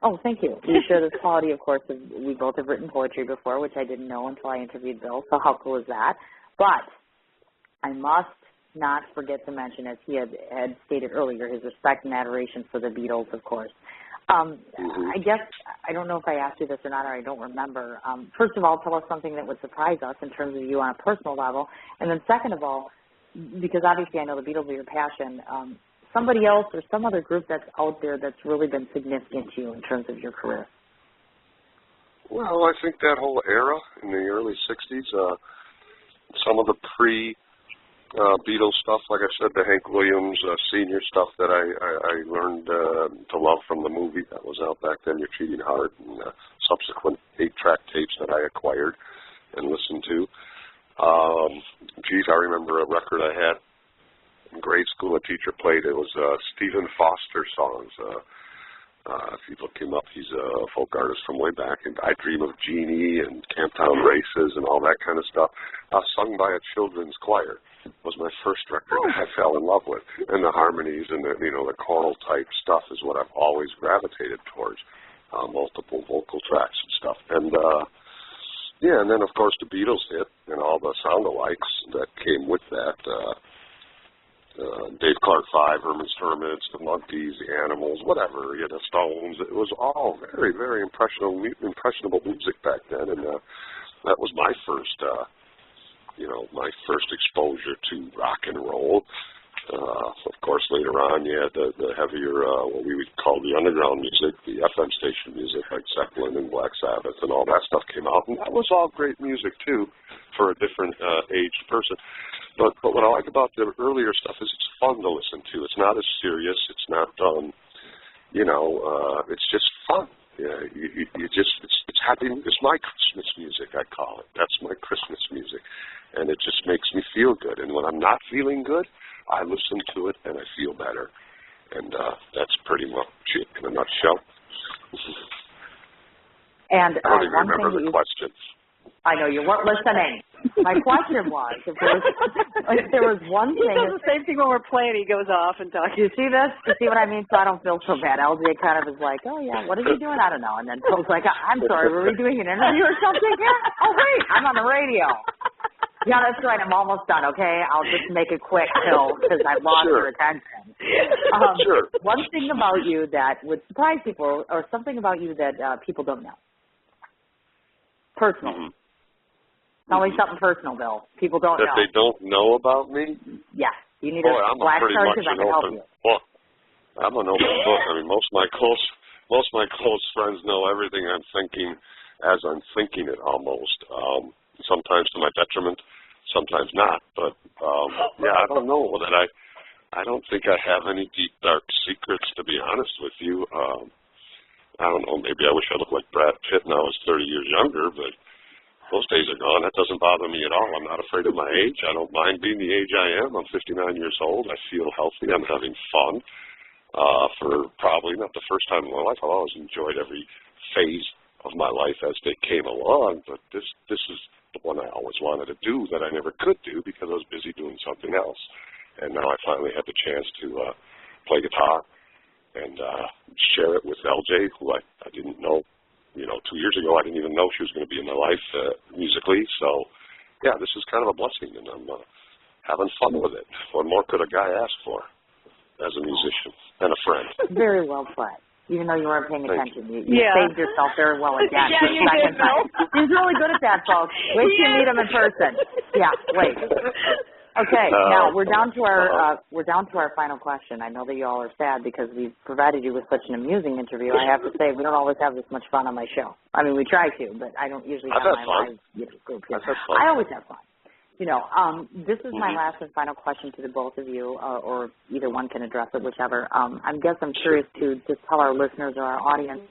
Oh, thank you. We share this quality, of course, of, we both have written poetry before, which I didn't know until I interviewed Bill, so how cool is that? But I must not forget to mention, as he had stated earlier, his respect and adoration for the Beatles, of course. I guess, I don't know if I asked you this or not, or I don't remember. First of all, tell us something that would surprise us in terms of you on a personal level. And then second of all, because obviously I know the Beatles are your passion, somebody else or some other group that's out there that's really been significant to you in terms of your career? Well, I think that whole era in the early 60s, some of the Beatles stuff, like I said, the Hank Williams senior stuff that I learned to love from the movie that was out back then, You're Cheating Hard, and subsequent 8-track tapes that I acquired and listened to. I remember a record I had in grade school. A teacher played. It was Stephen Foster songs. If you look him up, he's a folk artist from way back. And I Dream of Jeannie and Camptown Races and all that kind of stuff. Sung by a children's choir was my first record that I fell in love with. And the harmonies and the the choral type stuff is what I've always gravitated towards. Multiple vocal tracks and stuff. And and then of course the Beatles hit and all the sound-alikes that came with that. Dave Clark 5, Herman's Hermits, the Monkees, the Animals, whatever, the Stones. It was all very, very impressionable music back then, and that was my first, my first exposure to rock and roll. Of course, later on, you had the heavier, what we would call the underground music, the FM station music, like Zeppelin and Black Sabbath, and all that stuff came out, and that was all great music too, for a different aged person. But what I like about the earlier stuff is it's fun to listen to. It's not as serious. It's not, it's just fun. Yeah, it's happy. It's my Christmas music, I call it. That's my Christmas music, and it just makes me feel good. And when I'm not feeling good, I listen to it and I feel better. And that's pretty much it in a nutshell. And I don't even remember the question. I know you weren't listening. My question was, if there was one thing... He does the same thing when we're playing. He goes off and talks. You see this? You see what I mean? So I don't feel so bad. LJ kind of is like, oh, yeah, what is he doing? I don't know. And then Phil's like, I'm sorry, were we doing an interview or something here? Oh, wait, I'm on the radio. Yeah, that's right. I'm almost done, okay? I'll just make it quick, Phil, because I've lost your attention. Sure. One thing about you that would surprise people, or something about you that people don't know. Personal. Mm-hmm. Tell me something personal, Bill. People don't know. That they don't know about me? Yeah. You need a black card because I can help you. Well, I'm an open book. I mean, most of my close friends know everything I'm thinking as I'm thinking it almost. Sometimes to my detriment, sometimes not. But, I don't know that I don't think I have any deep, dark secrets, to be honest with you. I don't know. Maybe I wish I looked like Brad Pitt and I was 30 years younger, but those days are gone. That doesn't bother me at all. I'm not afraid of my age. I don't mind being the age I am. I'm 59 years old. I feel healthy. I'm having fun. For probably not the first time in my life, I've always enjoyed every phase of my life as they came along, but this is the one I always wanted to do that I never could do because I was busy doing something else. And now I finally had the chance to play guitar and share it with LJ, who I didn't know. 2 years ago, I didn't even know she was going to be in my life musically. So, yeah, this is kind of a blessing, and I'm having fun with it. What more could a guy ask for as a musician and a friend? Very well put. Even though you weren't paying attention, you saved yourself very well again. Yeah, you did, Bill. He's really good at that, folks. Wait till you meet him in person. Yeah, wait. Okay, now we're down to our final question. I know that you all are sad because we've provided you with such an amusing interview. I have to say we don't always have this much fun on my show. I mean, we try to, but I don't usually have my live group here. I always have fun. This is my last and final question to the both of you, or either one can address it, whichever. I'm curious to just tell our listeners or our audience,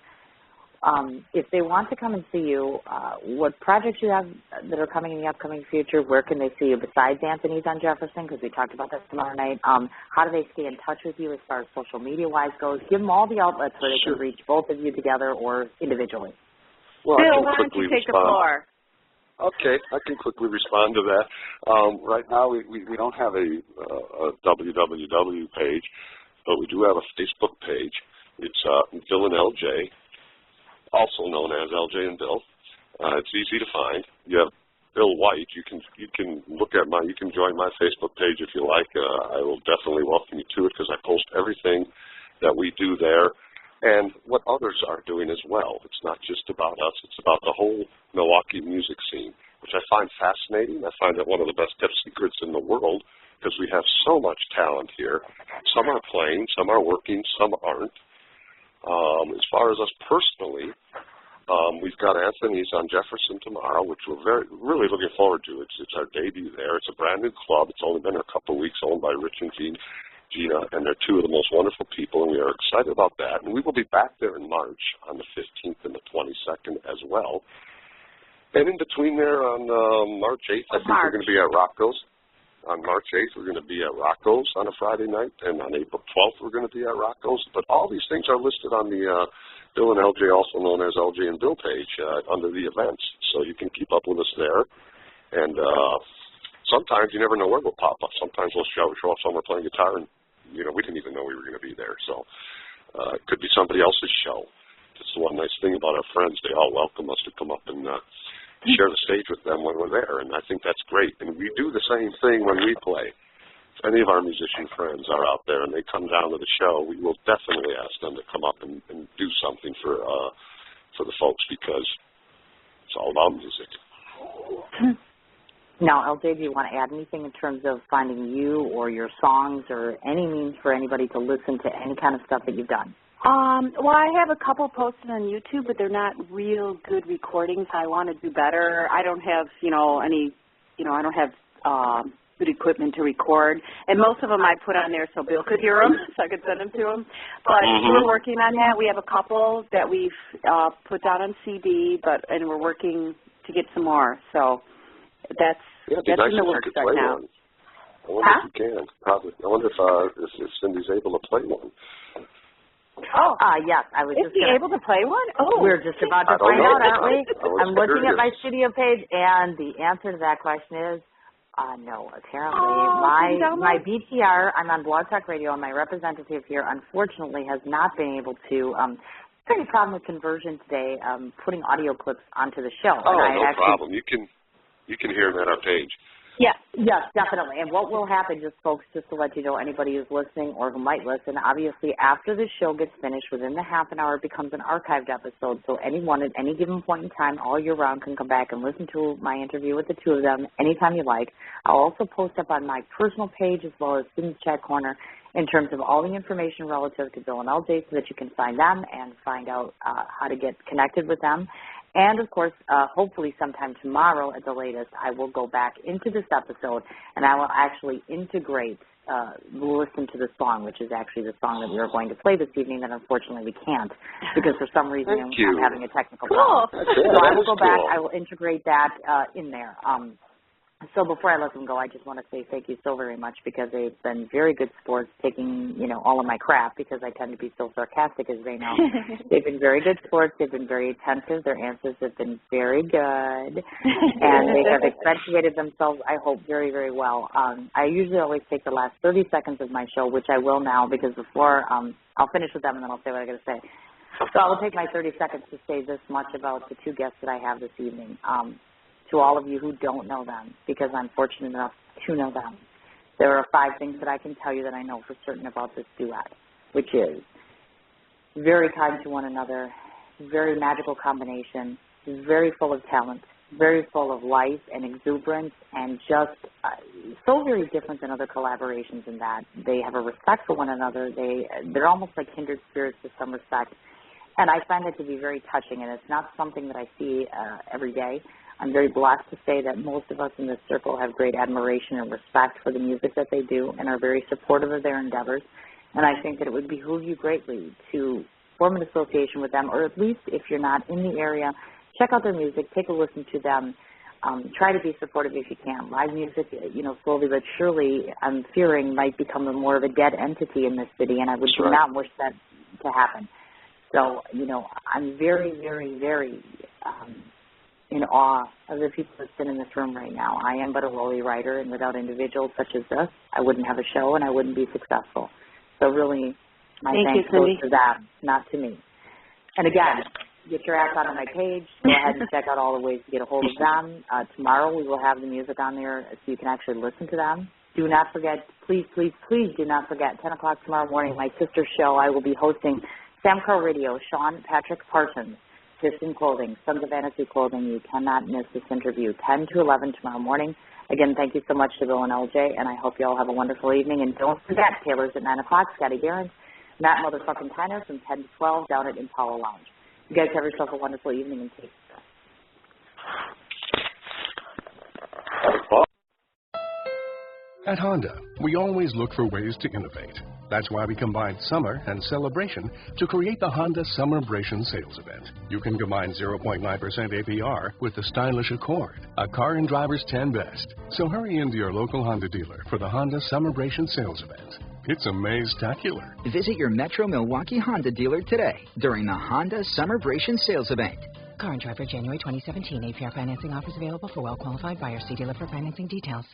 if they want to come and see you, what projects you have that are coming in the upcoming future, where can they see you besides Anthony's on Jefferson, because we talked about that tomorrow night. How do they stay in touch with you as far as social media-wise goes? Give them all the outlets where they can reach both of you together or individually. Well, Bill, why don't you take the floor? Okay, I can quickly respond to that. Right now, we don't have a www page, but we do have a Facebook page. It's Bill and LJ, also known as LJ and Bill. It's easy to find. You have Bill White. You can you can join my Facebook page if you like. I will definitely welcome you to it because I post everything that we do there and what others are doing as well. It's not just about us. It's about the whole Milwaukee music scene, which I find fascinating. I find it one of the best kept secrets in the world because we have so much talent here. Some are playing, some are working, some aren't. As far as us personally, we've got Anthony's on Jefferson tomorrow, which we're really looking forward to. It's our debut there. It's a brand new club. It's only been a couple of weeks, owned by Rich and Gina, and they're two of the most wonderful people, and we are excited about that. And we will be back there in March on the 15th and the 22nd as well. And in between there on March 8th, I think we're going to be at Rocco's. On March 8th, we're going to be at Rocco's on a Friday night, and on April 12th, we're going to be at Rocco's. But all these things are listed on the Bill and LJ, also known as LJ and Bill page, under the events. So you can keep up with us there. And sometimes you never know where we'll pop up. Sometimes we'll show up somewhere playing guitar, and we didn't even know we were going to be there. So it could be somebody else's show. That's the one nice thing about our friends. They all welcome us to come up and share the stage with them when we're there, and I think that's great. And we do the same thing when we play. If any of our musician friends are out there and they come down to the show, we will definitely ask them to come up and do something for the folks because it's all about music. Now, LJ, do you want to add anything in terms of finding you or your songs or any means for anybody to listen to any kind of stuff that you've done? Well, I have a couple posted on YouTube, but they're not real good recordings. I want to do better. I don't have, I don't have good equipment to record. And most of them I put on there so Bill could hear them, so I could send them to him. But we're working on that. We have a couple that we've put down on CD, and we're working to get some more. So that's in the works right now. I wonder if you can. Probably. I wonder if Cindy's able to play one. Oh, yes. I was Is he able to play one? Oh, we're just about to find out, aren't we? I'm looking at my studio page, and the answer to that question is no. Apparently, my BTR, I'm on Blog Talk Radio, and my representative here, unfortunately, has not been able to. Pretty problem with conversion today, putting audio clips onto the show. Oh, no problem. You can hear them at our page. Yes, definitely. And what will happen, folks, just to let you know, anybody who's listening or who might listen, obviously after the show gets finished, within the half an hour, it becomes an archived episode. So anyone at any given point in time, all year round, can come back and listen to my interview with the two of them anytime you like. I'll also post up on my personal page as well as Students Chat Corner in terms of all the information relative to Bill and LJ so that you can find them and find out how to get connected with them. And, of course, hopefully sometime tomorrow at the latest, I will go back into this episode and I will actually integrate, listen to the song, which is actually the song that we are going to play this evening that unfortunately we can't because for some reason I'm having a technical problem. So I will go back. I will integrate that in there. So before I let them go, I just want to say thank you so very much because they've been very good sports taking, all of my crap because I tend to be so sarcastic as they know. They've been very good sports. They've been very attentive. Their answers have been very good. And they have accentuated themselves, I hope, very, very well. I usually always take the last 30 seconds of my show, which I will now because before I'll finish with them and then I'll say what I got to say. So I will take my 30 seconds to say this much about the two guests that I have this evening. To all of you who don't know them, because I'm fortunate enough to know them, there are 5 things that I can tell you that I know for certain about this duet, which is very kind to one another, very magical combination, very full of talent, very full of life and exuberance, and just so very different than other collaborations in that they have a respect for one another. They're almost like kindred spirits with some respect. And I find it to be very touching, and it's not something that I see every day. I'm very blessed to say that most of us in this circle have great admiration and respect for the music that they do and are very supportive of their endeavors. And I think that it would behoove you greatly to form an association with them, or at least if you're not in the area, check out their music, take a listen to them, try to be supportive if you can. Live music, slowly but surely, I'm fearing might become more of a dead entity in this city, and I would not wish that to happen. So, I'm very, very, very in awe of the people that sit in this room right now. I am but a lowly writer, and without individuals such as this, I wouldn't have a show and I wouldn't be successful. So really, my thanks goes to them, not to me. And again, get your ass on my page. Go ahead and check out all the ways to get a hold of them. Tomorrow we will have the music on there so you can actually listen to them. Do not forget, please, please, please do not forget, 10 o'clock tomorrow morning, my sister show. I will be hosting Sam Crow Radio, Sean Patrick Parsons, Piston Clothing, Sons of Fantasy Clothing. You cannot miss this interview, 10 to 11 tomorrow morning. Again, thank you so much to Bill and LJ, and I hope you all have a wonderful evening. And don't forget, Taylor's at 9 o'clock, Scotty Barron, Matt Motherfucking Tyner from 10 to 12 down at Impala Lounge. You guys have yourself a wonderful evening and take care. At Honda, we always look for ways to innovate. That's why we combined summer and celebration to create the Honda Summerbration sales event. You can combine 0.9% APR with the stylish Accord, a car and driver's 10 best. So hurry into your local Honda dealer for the Honda Summerbration sales event. It's amaze-tacular. Visit your Metro Milwaukee Honda dealer today during the Honda Summerbration sales event. Car and driver January 2017. APR financing offers available for well-qualified buyers. See dealer for financing details.